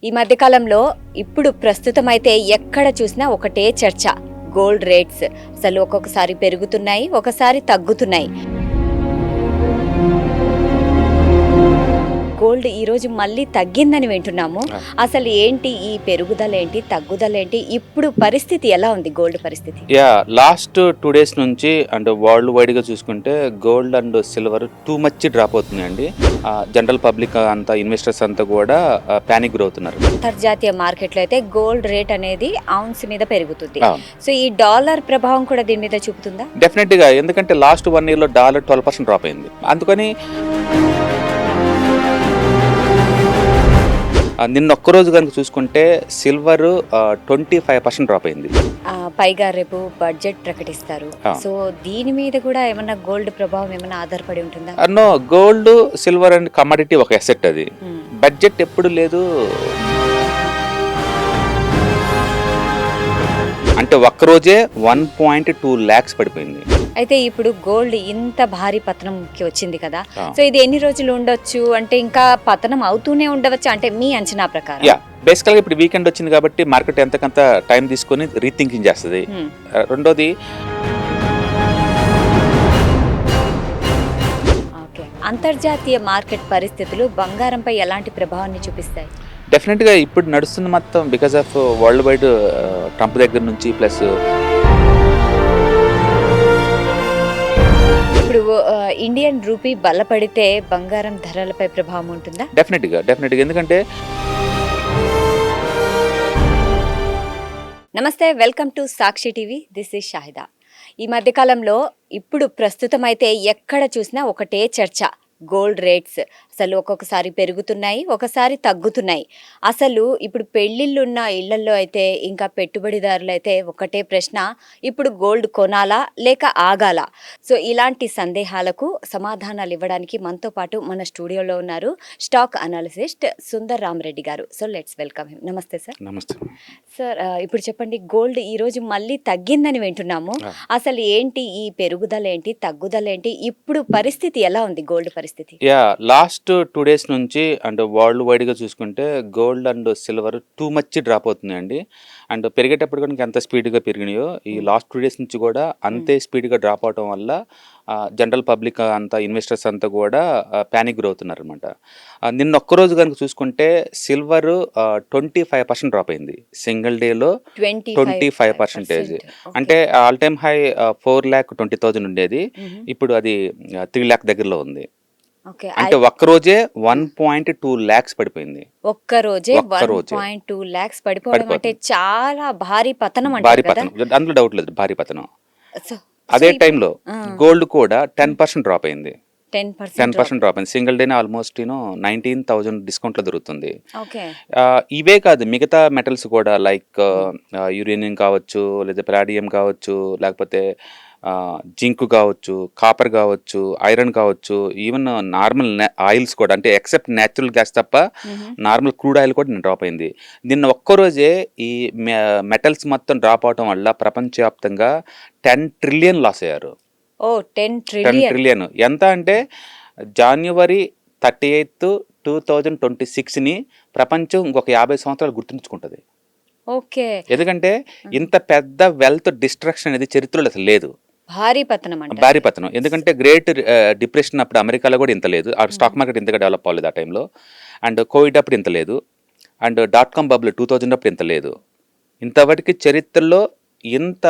ఈ మధ్య కాలంలో ఇప్పుడు ప్రస్తుతం అయితే ఎక్కడ చూసినా ఒకటే చర్చ. గోల్డ్ రేట్స్ అసలు ఒక్కొక్కసారి పెరుగుతున్నాయి, ఒకసారి తగ్గుతున్నాయి. గోల్డ్ ఈ రోజు మళ్ళీ తగ్గిందని వింటున్నాము. అసలు ఏంటి ఈ పెరుగుదల ఏంటి, తగ్గుదల ఏంటి, ఇప్పుడు పరిస్థితి ఎలా ఉంది గోల్డ్ పరిస్థితి? లాస్ట్ 2 days నుంచి అండ్ వరల్డ్ వైడ్ గా చూసుకుంటే gold and silver too much drop అవుతుందండి. జనరల్ పబ్లిక్ అంతా, ఇన్వెస్టర్స్ అంతా కూడా పానిక్ గురవుతున్నారు. అంతర్జాతీయ మార్కెట్లో అయితే గోల్డ్ రేట్ అనేది ఔన్స్ మీద పెరుగుతుంది. సో ఈ డాలర్ ప్రభావం కూడా దీని మీద చూపుతుందా? డెఫినెట్ గా, ఎందుకంటే లాస్ట్ 1 year లో డాలర్ 12% డ్రాప్ అయింది. అందుకని నిన్న ఒక్కరోజు కనుక చూసుకుంటే సిల్వర్ 25% డ్రాప్ అయింది. పైగా రేపు బడ్జెట్ ప్రకటిస్తారు. సో దీని మీద కూడా ఏమన్నా గోల్డ్ ప్రభావం ఏమన్నా ఆధారపడి ఉంటుందా? No, gold silver and commodity ఒక అసెట్. అది బడ్జెట్ ఎప్పుడు లేదు. అంటే ఒక్కరోజే 1.2 lakhs పడిపోయింది. అయితే ఇప్పుడు గోల్డ్ ఇంత భారీ పతనంకి వచ్చింది కదా, సో ఇది ఎన్ని రోజులు ఉండొచ్చు? అంటే ఇంకా పతనం అవుతూనే ఉండవచ్చు అంటే మీ అంచనా ప్రకారం? బేసికల్ గా ఇప్పుడు వీకెండ్ వచ్చింది కాబట్టి మార్కెట్ ఎంతకంత టైం తీసుకొని రీథింకింగ్ చేస్తుంది. రెండోది, అంతర్జాతీయ మార్కెట్ పరిస్థితులు బంగారంపై ఎలాంటి ప్రభావాన్ని చూపిస్తాయి? డెఫినెట్ గా ఇప్పుడు నడుస్తున్న మొత్తం because of world wide Trump దగ్గర నుంచి, ప్లస్ ఇప్పుడు ఇండియన్ రూపీ బలపడితే బంగారం ధరలపై ప్రభావం ఉంటుందా? డెఫినెట్ గా ఎందుకంటే నమస్తే, welcome to Sakshi TV. This is Shahida. ఈ మధ్యకాలంలో ఇప్పుడు ప్రస్తుతం అయితే ఎక్కడ చూసినా ఒకటే చర్చ. గోల్డ్ రేట్స్ అసలు ఒక్కొక్కసారి పెరుగుతున్నాయి, ఒకసారి తగ్గుతున్నాయి. అసలు ఇప్పుడు పెళ్ళిళ్ళున్న ఇళ్లలో అయితే, ఇంకా పెట్టుబడిదారులు అయితే ఒకటే ప్రశ్న, ఇప్పుడు గోల్డ్ కొనాలా లేక ఆగాల? సో ఇలాంటి సందేహాలకు సమాధానాలు ఇవ్వడానికి మనతో పాటు మన స్టూడియోలో ఉన్నారు స్టాక్ అనాలిసిస్ట్ సుందర్ రామరెడ్డి గారు. So let's welcome him. నమస్తే సార్. నమస్తే సార్. ఇప్పుడు చెప్పండి, గోల్డ్ ఈ రోజు మళ్ళీ తగ్గిందని వింటున్నాము. అసలు ఏంటి ఈ పెరుగుదల ఏంటి, తగ్గుదల ఏంటి, ఇప్పుడు పరిస్థితి ఎలా ఉంది గోల్డ్ పరిస్థితి? లాస్ట్ 2 days నుంచి అండ్ వరల్డ్ వైడ్ గా చూసుకుంటే gold and silver too much drop అవుతుందండి. అండ్ పెరిగేటప్పుడు కనుక ఎంత స్పీడ్ గా పెరిగినాయో ఈ లాస్ట్ 2 days నుంచి కూడా అంతే స్పీడ్ గా డ్రాప్ అవడం వల్ల జనరల్ పబ్లిక్ అంతా, ఇన్వెస్టర్స్ అంతా కూడా పానిక్ గురవుతున్నారు అనమాట. నిన్న ఒక్కరోజు కనుక చూసుకుంటే సిల్వర్ 25% డ్రాప్ అయింది. సింగిల్ డేలో 25%. అంటే ఆల్ టైమ్ హై 4,20,000 ఉండేది, ఇప్పుడు అది 3 lakh దగ్గరలో ఉంది. అంటే ఒక్కరోజే 1.2 lakhs పడిపోయింది. ఒక్కరోజే 1.2 lakhs పడిపోవడం అంటే చాలా భారీ పతనం. అందులో డౌట్ లేదు, భారీ పతనం. అదే టైంలో గోల్డ్ కూడా 10% డ్రాప్ అయింది. 10% డ్రాప్ అయింది. సింగిల్ డేనే ఆల్మోస్ట్ 19,000 డిస్కౌంట్ లో దొరుకుతుంది. ఇవే కాదు, మిగతా మెటల్స్ కూడా లైక్ యురేనియం కావచ్చు, లేదా పలాడియం కావచ్చు, లేకపోతే జింక్ కావచ్చు, కాపర్ కావచ్చు, ఐరన్ కావచ్చు, ఈవెన్ నార్మల్ ఆయిల్స్ కూడా, అంటే ఎక్సెప్ట్ న్యాచురల్ గ్యాస్ తప్ప నార్మల్ క్రూడ్ ఆయిల్ కూడా డ్రాప్ అయింది. నిన్న ఒక్కరోజే ఈ మెటల్స్ మొత్తం డ్రాప్ అవడం వల్ల ప్రపంచవ్యాప్తంగా 10 trillion లాస్ అయ్యారు. 10 trillion ఎంత అంటే January 38th, 2026 ప్రపంచం ఇంకొక 50 సంవత్సరాలు గుర్తుంచుకుంటుంది. ఎందుకంటే ఇంత పెద్ద వెల్త్ డిస్ట్రక్షన్ అనేది చరిత్రలో అసలు లేదు. భారీ పతనం. ఎందుకంటే గ్రేట్ డిప్రెషన్ అప్పుడు అమెరికాలో కూడా ఇంత లేదు, ఆ స్టాక్ మార్కెట్ ఇంతగా డెవలప్ అవ్వలేదు ఆ టైంలో. అండ్ కోవిడ్ అప్పుడు ఇంత లేదు, అండ్ .com బబుల్ 2000 అప్పుడు ఇంత లేదు. ఇంతవరకు చరిత్రలో ఇంత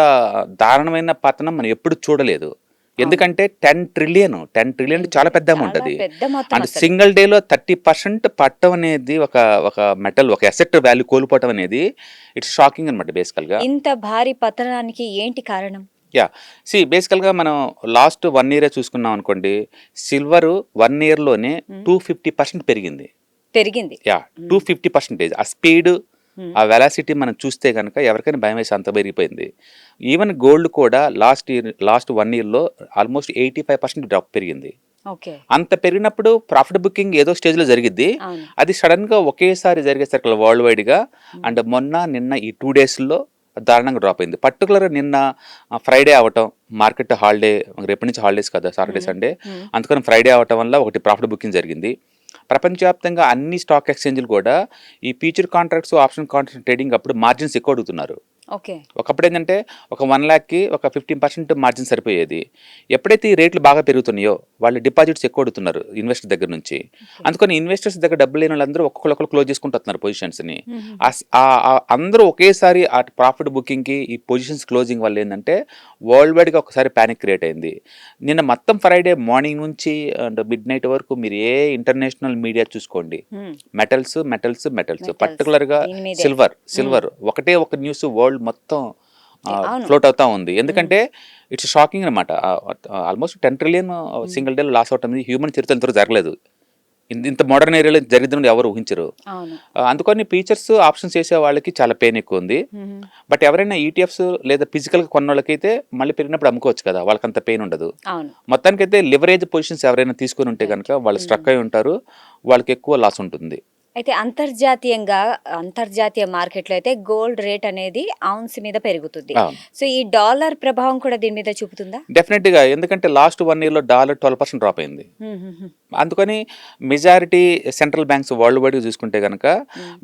దారుణమైన పతనం మనం ఎప్పుడు చూడలేదు. ఎందుకంటే 10 trillion చాలా పెద్ద అమౌంట్ అది. అండ్ సింగిల్ డేలో 30% పట్టడం అనేది ఒక మెటల్, ఒక అసెట్ వాల్యూ కోల్పోవటం అనేది ఇట్స్ షాకింగ్ అనమాట. బేసికల్ గా ఇంత భారీ పతనానికి ఏంటి కారణం? బేసికల్ గా మనం లాస్ట్ 1 year చూసుకున్నాం అనుకోండి, సిల్వర్ 1 year లోనే 250% పెరిగింది. 250%. ఆ స్పీడ్, ఆ వెలాసిటీ మనం చూస్తే కనుక ఎవరికైనా భయం వేసి అంత పెరిగిపోయింది. ఈవెన్ గోల్డ్ కూడా లాస్ట్ 1 year లో ఆల్మోస్ట్ 85% డ్రాప్ పెరిగింది. అంత పెరిగినప్పుడు ప్రాఫిట్ బుకింగ్ ఏదో స్టేజ్ లో జరిగిద్ది. అది సడన్ గా ఒకేసారి జరిగేసరికి వరల్డ్ వైడ్ గా, అండ్ నిన్న ఈ 2 days లో దారుణంగా డ్రాప్ అయింది. పర్టికులర్ నిన్న ఫ్రైడే అవటం, మార్కెట్ హాలిడే, రేపటి నుంచి హాలిడేస్ కదా, సాటర్డే సండే, అందుకని ఫ్రైడే అవటం వల్ల ఒకటి ప్రాఫిట్ బుకింగ్ జరిగింది. ప్రపంచవ్యాప్తంగా అన్ని స్టాక్ ఎక్స్చేంజ్లు కూడా ఈ future contracts, option contract trading అప్పుడు మార్జిన్స్ ఎక్కువ అడుగుతున్నారు. ఓకే. ఒకప్పుడు ఏంటంటే ఒక 1 లాక్‌కి ఒక 15% మార్జిన్ సరిపోయేది. ఎప్పుడైతే ఈ రేట్లు బాగా పెరుగుతున్నాయో వాళ్ళు డిపాజిట్స్ ఎక్కువ అడుగుతున్నారు ఇన్వెస్టర్ దగ్గర నుంచి. అందుకని ఇన్వెస్టర్స్ దగ్గర డబ్బులు లేని వాళ్ళందరూ ఒక్కొక్కరు క్లోజ్ చేసుకుంటూ వస్తున్నారు పొజిషన్స్ని. అందరూ ఒకేసారి ఆ ప్రాఫిట్ బుకింగ్కి ఈ పొజిషన్స్ క్లోజింగ్ వల్ల ఏంటంటే వరల్డ్ వైడ్గా ఒకసారి ప్యానిక్ క్రియేట్ అయింది. నిన్న మొత్తం ఫ్రైడే మార్నింగ్ నుంచి అండ్ మిడ్ నైట్ వరకు మీరు ఏ ఇంటర్నేషనల్ మీడియా చూసుకోండి, మెటల్స్ మెటల్స్ మెటల్స్, పర్టికులర్గా సిల్వర్ ఒకటే ఒక న్యూస్ వరల్డ్ మొత్తం ఫ్లోట్ అవుతా ఉంది. ఎందుకంటే ఇట్స్ షాకింగ్ అనమాట. ఆల్మోస్ట్ 10 ట్రిలియన్ సింగిల్ డేలో లాస్ అవటం హ్యూమన్ చరిత్రలో జరగలేదు. ఇంత మోడర్న్ ఏరియాలో జరిగిద్దని ఎవరు ఊహించరు. అందుకని ఫీచర్స్ ఆప్షన్స్ చేసే వాళ్ళకి చాలా పెయిన్ ఎక్కువ ఉంది. బట్ ఎవరైనా ఈటీఎఫ్స్ లేదా ఫిజికల్గా కొన్న వాళ్ళకైతే మళ్ళీ పెరిగినప్పుడు అమ్ముకోవచ్చు కదా, వాళ్ళకి అంత పెయిన్ ఉండదు. మొత్తానికైతే లివరేజ్ పొజిషన్స్ ఎవరైనా తీసుకొని ఉంటే కనుక వాళ్ళు స్ట్రక్ అయి ఉంటారు, వాళ్ళకి ఎక్కువ లాస్ ఉంటుంది. అయితే అంతర్జాతీయ మార్కెట్లో అయితే గోల్డ్ రేట్ అనేది ఔన్స్ మీద పెరుగుతుంది. సో ఈ డాలర్ ప్రభావం కూడా దీని మీద చూపుతుందా? డెఫినెట్గా. ఎందుకంటే లాస్ట్ 1 ఇయర్లో డాలర్ 12% డ్రాప్ అయింది. అందుకని మెజారిటీ సెంట్రల్ బ్యాంక్స్ వరల్డ్ వైడ్గా చూసుకుంటే కనుక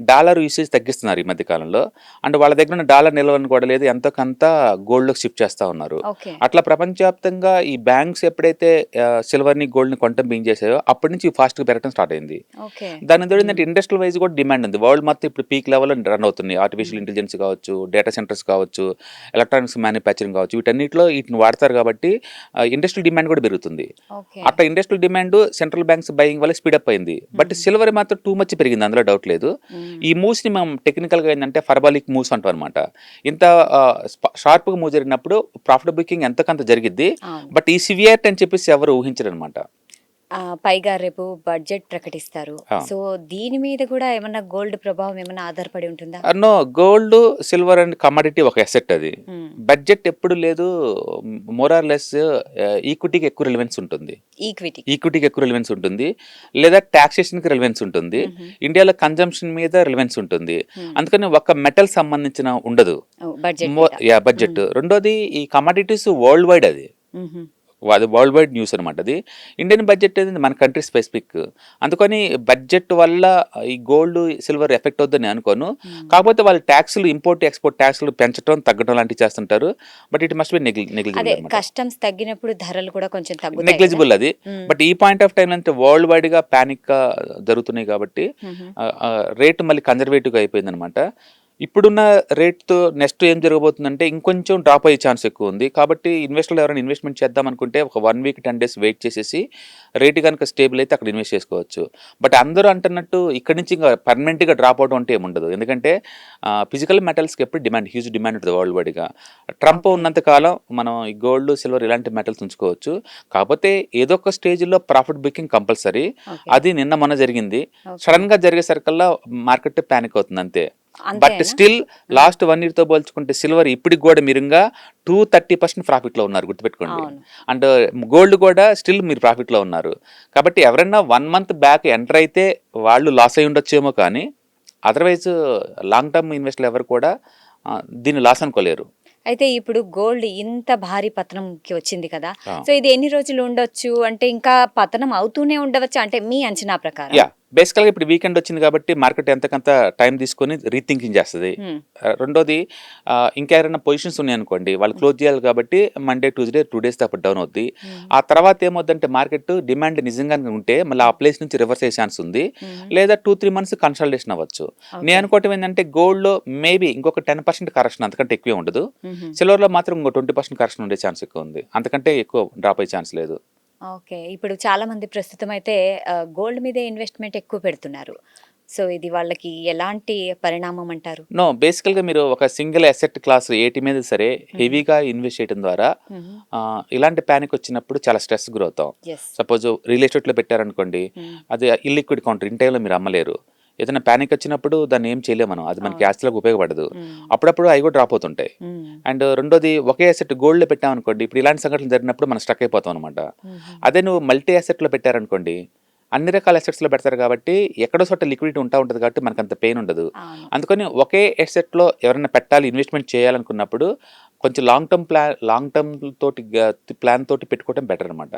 డాలర్ యూసేజ్ తగ్గిస్తున్నారు ఈ మధ్య కాలంలో. అండ్ వాళ్ళ దగ్గర ఉన్న డాలర్ నిల్వను కూడా లేదు, ఎంతో కొంత గోల్డ్లోకి షిఫ్ట్ చేస్తూ ఉన్నారు. అట్లా ప్రపంచవ్యాప్తంగా ఈ బ్యాంక్స్ ఎప్పుడైతే సిల్వర్ని గోల్డ్ని కొంటం బింగ్ చేసాయో అప్పటి నుంచి ఫాస్ట్గా పెరగడం స్టార్ట్ అయింది. దాని ద్వారా ఏంటంటే ఇండస్ట్రియల్ వైజ్ కూడా డిమాండ్ ఉంది. వరల్డ్ మొత్తం ఇప్పుడు పీక్ లెవెల్లో రన్ అవుతుంది. ఆర్టిఫిషియల్ ఇంటెలిజెన్స్ కావచ్చు, డేటా సెంటర్స్ కావచ్చు, ఎలక్ట్రానిక్స్ మ్యానుఫ్యాక్చరింగ్ కావచ్చు, వీటన్నిటిలో వీటిని వాడతారు కాబట్టి ఇండస్ట్రియల్ డిమాండ్ కూడా పెరుగుతుంది. అట్లా industrial demand central banks buying వల్ల స్పీడప్ అయింది. బట్ సిల్వర్ మాత్రం టూ మచ్ పెరిగింది, అందులో డౌట్ లేదు. ఈ మూవ్స్ని మేము టెక్నికల్గా ఏంటంటే ఫర్బాలిక్ మూవ్స్ అంటాం అనమాట. ఇంత షార్ప్గా మూవ్ జరిగినప్పుడు ప్రాఫిట్ బుకింగ్ ఎంతకంత జరిగిద్ది. బట్ ఈ సివియర్ అని చెప్పేసి ఎవరు ఊహించరు అనమాట. పైగా రేపు బడ్జెట్ ప్రకటిస్తారు. సో దీని మీద కూడా ఏమన్నా గోల్డ్ ప్రభావం ఏమన్నా ఆధారపడి ఉంటుందా? No, gold silver and commodity ఒక అసెట్. అది బడ్జెట్ ఎప్పుడు లేదు. మోర్ ఆర్ లెస్ ఈక్విటీకి ఎక్కువ రిలవెన్స్ ఉంటుంది, ఈక్విటీకి ఎక్కువ రిలవెన్స్ ఉంటుంది, లేదా టాక్సేషన్కి రిలవెన్స్ ఉంటుంది, ఇండియాలో కన్జంప్షన్ మీద రిలవెన్స్ ఉంటుంది. అందుకని ఒక మెటల్ సంబంధించిన ఉండదు బడ్జెట్. రెండోది ఈ కమోడిటీస్ వరల్డ్ వైడ్, అది వరల్డ్ వైడ్ న్యూస్ అనమాట. అది ఇండియన్ బడ్జెట్ అనేది మన కంట్రీ స్పెసిఫిక్. అందుకని బడ్జెట్ వల్ల ఈ గోల్డ్ సిల్వర్ ఎఫెక్ట్ అవుతుందని అనుకోను. కాకపోతే వాళ్ళు ట్యాక్స్లు, ఇంపోర్ట్ ఎక్స్పోర్ట్ ట్యాక్స్లు పెంచడం తగ్గడం లాంటివి చేస్తుంటారు. But it must be negligible. Customs తగ్గినప్పుడు ధరలు కూడా కొంచెం నెగ్లిజిబుల్ అది. బట్ ఈ పాయింట్ ఆఫ్ టైం అంటే వరల్డ్ వైడ్ గా పానిక్ గా జరుగుతున్నాయి కాబట్టి రేట్ మళ్ళీ కన్జర్వేటివ్గా అయిపోయింది అనమాట. ఇప్పుడున్న రేట్తో నెక్స్ట్ ఏం జరగబోతుందంటే ఇంకొంచెం డ్రాప్ అయ్యే ఛాన్స్ ఎక్కువ ఉంది. కాబట్టి ఇన్వెస్టర్లు ఎవరైనా ఇన్వెస్ట్మెంట్ చేద్దాం అనుకుంటే ఒక 1 వీక్ 10 డేస్ వెయిట్ చేసేసి రేట్ కనుక స్టేబుల్ అయితే అక్కడ ఇన్వెస్ట్ చేసుకోవచ్చు. బట్ అందరూ అంటున్నట్టు ఇక్కడి నుంచి ఇంకా పర్మనెంట్గా డ్రాప్ అవడం అంటే ఏముండదు. ఎందుకంటే ఫిజికల్ మెటల్స్కి ఎప్పుడు హ్యూజ్ డిమాండ్ ఉంటుంది వరల్డ్ వైడ్గా. ట్రంప్ ఉన్నంతకాలం మనం ఈ గోల్డ్, సిల్వర్ ఇలాంటి మెటల్స్ ఉంచుకోవచ్చు. కాకపోతే ఏదో ఒక స్టేజ్లో ప్రాఫిట్ బుకింగ్ కంపల్సరీ. అది నిన్న మొన్న జరిగింది. సడన్గా జరిగేసరికల్లా మార్కెట్ ప్యానిక్ అవుతుంది అంతే. బట్ స్టిల్ లాస్ట్ 1 ఇయర్తో పోల్చుకుంటే సిల్వర్ ఇప్పటికి కూడా మీరుగా 230% ప్రాఫిట్లో ఉన్నారు, గుర్తుపెట్టుకోండి. అండ్ గోల్డ్ కూడా స్టిల్ మీరు ప్రాఫిట్లో ఉన్నారు. కాబట్టి ఎవరైనా 1 మంత్ బ్యాక్ ఎంటర్ అయితే వాళ్ళు లాస్ అయి ఉండొచ్చేమో, కానీ అదర్వైజ్ లాంగ్ టర్మ్ ఇన్వెస్టర్లు ఎవరు కూడా దీన్ని లాస్ అనుకోలేరు. అయితే ఇప్పుడు గోల్డ్ ఇంత భారీ పతనంకి వచ్చింది కదా, సో ఇది ఎన్ని రోజులు ఉండొచ్చు? అంటే ఇంకా పతనం అవుతూనే ఉండవచ్చు అంటే మీ అంచనా ప్రకారం? బేసికల్గా ఇప్పుడు వీకెండ్ వచ్చింది కాబట్టి మార్కెట్ ఎంతకంత టైం తీసుకొని రీథింకింగ్ చేస్తుంది. రెండోది ఇంకా ఏమైనా పొజిషన్స్ ఉన్నాయనుకోండి, వాళ్ళు క్లోజ్ చేయాలి కాబట్టి మండే ట్యూస్డే 2 days అప్పుడు డౌన్ అవుద్ది. ఆ తర్వాత ఏమవుద్దంటే మార్కెట్ డిమాండ్ నిజంగానే ఉంటే మళ్ళీ ఆ ప్లేస్ నుంచి రివర్స్ అయ్యే ఛాన్స్ ఉంది, లేదా 2-3 months కన్సల్టేషన్ అవ్వచ్చు. నేను అనుకోవటం ఏంటంటే గోల్డ్లో మేబీ ఇంకొక 10% కరెక్షన్, అంతకంటే ఎక్కువే ఉండదు. సిల్వర్లో మాత్రం ఇంకో 20% కరెక్షన్ ఉండే ఛాన్స్ ఎక్కువ ఉంది, అంతకంటే ఎక్కువ డ్రాప్ అయ్యే ఛాన్స్ లేదు. ఓకే. ఇప్పుడు చాలా మంది ప్రస్తుతం అయితే గోల్డ్ మీదే ఇన్వెస్ట్మెంట్ ఎక్కువ పెడుతున్నారు. సో ఇది వాళ్ళకి ఎలాంటి పరిణామం అంటారు? నో, బేసికల్గా మీరు ఒక సింగిల్ అసెట్ క్లాస్ ఏటి మీద సరే హెవీగా ఇన్వెస్ట్ చేయడం ద్వారా ఇలాంటి ప్యానిక్ వచ్చినప్పుడు చాలా స్ట్రెస్ గురవుతాం. సపోజ్ రియల్ ఎస్టేట్లో పెట్టారనుకోండి, అది ఇల్లిక్విడ్ కౌంటర్, ఇన్ టైంలో మీరు అమ్మలేరు. ఏదైనా ప్యానిక్ వచ్చినప్పుడు దాన్ని ఏం చేయలేము మనం, అది మనకి ఆస్తిలోకి ఉపయోగపడదు. అప్పుడప్పుడు అవి కూడా డ్రాప్ అవుతుంటాయి. అండ్ రెండోది ఒకే అసెట్ గోల్డ్లో పెట్టామనుకోండి, ఇప్పుడు ఇలాంటి సంఘటనలు జరిగినప్పుడు మనం స్ట్రక్ అయిపోతాం అనమాట. అదే నువ్వు మల్టీ అసెట్లో పెట్టారనుకోండి, అన్ని రకాల అసెట్స్లో పెడతారు కాబట్టి ఎక్కడో చోట లిక్విడిటీ ఉంటుంది కాబట్టి మనకు అంత పెయిన్ ఉండదు. అందుకని ఒకే అసెట్లో ఎవరైనా పెట్టాలి, ఇన్వెస్ట్మెంట్ చేయాలనుకున్నప్పుడు కొంచెం లాంగ్ టర్మ్ తోటి ప్లాన్ తోటి పెట్టుకోవడం బెటర్ అనమాట.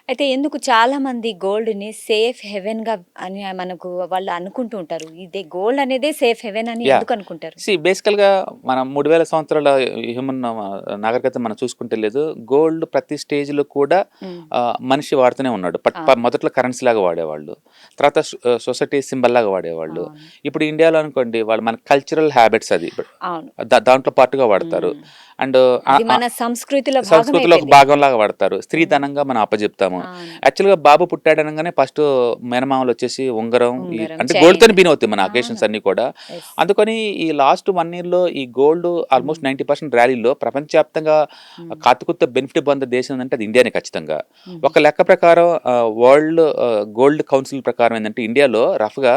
అయితే ఎందుకు చాలా మంది గోల్డ్‌ని సేఫ్ హెవెన్‌గా అని మనకు వాళ్ళు అనుకుంటూ ఉంటారు. ఇదే గోల్డ్ అనేదే సేఫ్ హెవెన్ అని యాహ్! ఎందుకు అనుకుంటారు? బేసికల్‌గా మనం 3000 సంవత్సరాల హ్యూమన్ నాగరికత మనం చూసుకుంటే లేదు. గోల్డ్ ప్రతి స్టేజ్‌లో కూడా హ్మ్. మనిషి వాడుతూనే ఉన్నాడు. అవును. మొదట్లో కరెన్సీ లాగా వాడేవాళ్ళు. తర్వాత సొసైటీ సింబల్ లాగా వాడేవాళ్ళు. అవును. ఇప్పుడు ఇండియాలో అనుకోండి వాళ్ళు మన కల్చరల్ హ్యాబిట్స్ అది. అవును. దాంట్లో పార్ట్‌గా వాడతారు. హ్మ్. అండ్ అది మన సంస్కృతిలో సంస్కృతిలో ఒక భాగమైపోయింది. భాగంలాగా వాడతారు. హ్మ్. స్త్రీధనంగా మనం అప్పజెప్తాము. అవును. యాక్చువల్‌గా బాబు పుట్టాడనంగానే ఫస్ట్ మేనమామలొచ్చేసి ఉంగరం ఉంగరం, అంటే చైన్. గోల్డ్‌తోనే బిగిన్ అవుతాయి మన అవును. అకేషన్స్ అన్నీ కూడా. యెస్. అందుకని ఈ లాస్ట్ 1 ఇయర్‌లో ఈ గోల్డ్ ఆల్మోస్ట్ హ్మ్. 90% ర్యాలీలో ప్రపంచవ్యాప్తంగా హ్మ్. కాతుకుత్త బెనిఫిట్ పొందే దేశం ఏందంటే అది ఇండియానే ఖచ్చితంగా. హుహు. ఒక లెక్క ప్రకారం వరల్డ్ గోల్డ్ కౌన్సిల్ ప్రకారం ఏందంటే ఇండియాలో రఫ్‌గా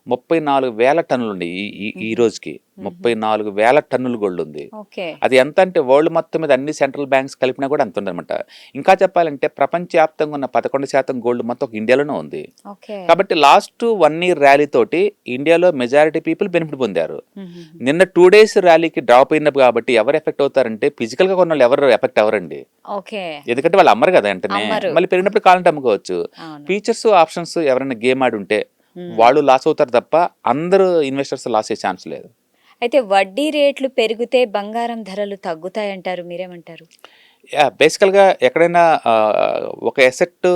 34,000 టన్నులుండి ఈ ఈ ఈ హుహు. రోజుకి. హుహు. 34,000 టన్నులు గోల్డ్ ఉంది. ఓకే. అది ఎంత అంటే వరల్డ్ మొత్తం మీద అన్ని సెంట్రల్ బ్యాంక్స్ కలిపినా కూడా అంత ఉందన్నమాట. ఇంకా చెప్పాలంటే ప్రపంచవ్యాప్తంగా ఉన్న 11% గోల్డ్ మొత్తం ఒక ఇండియాలోనే ఉంది. ఓకే. కాబట్టి లాస్ట్ 1 ఇయర్ ర్యాలీ తోటి ఇండియాలో మెజారిటీ పీపుల్ బెనిఫిట్ పొందారు. హుహుహు. నిన్న 2 డేస్ ర్యాలీకి డ్రాప్ అయినప్పుడు కాబట్టి ఎవరు ఎఫెక్ట్ అవుతారంటే ఫిజికల్‌గా కొన్నోళ్ళు ఎవరు ఎఫెక్ట్ అవ్వరండి. ఓకే. ఎందుకంటే వాళ్ళు అమ్మరు కదా వెంటనే. అమ్మరు. మళ్ళీ పెరిగినప్పుడు కావాలంటే అమ్ముకోవచ్చు. అవును. ఫీచర్స్, ఆప్షన్స్ ఎవరైనా గేమ్ ఆడి ఉంటే హ్మ్. వాళ్ళు లాస్ అవుతారు తప్ప అందరూ ఇన్వెస్టర్స్ లాస్ అయ్యే ఛాన్స్ లేదు. అయితే వడ్డీ రేట్లు పెరిగితే బంగారం ధరలు తగ్గుతాయంటారు. మీరేమంటారు? బేసికల్‌గా ఎక్కడైనా ఒక అసెట్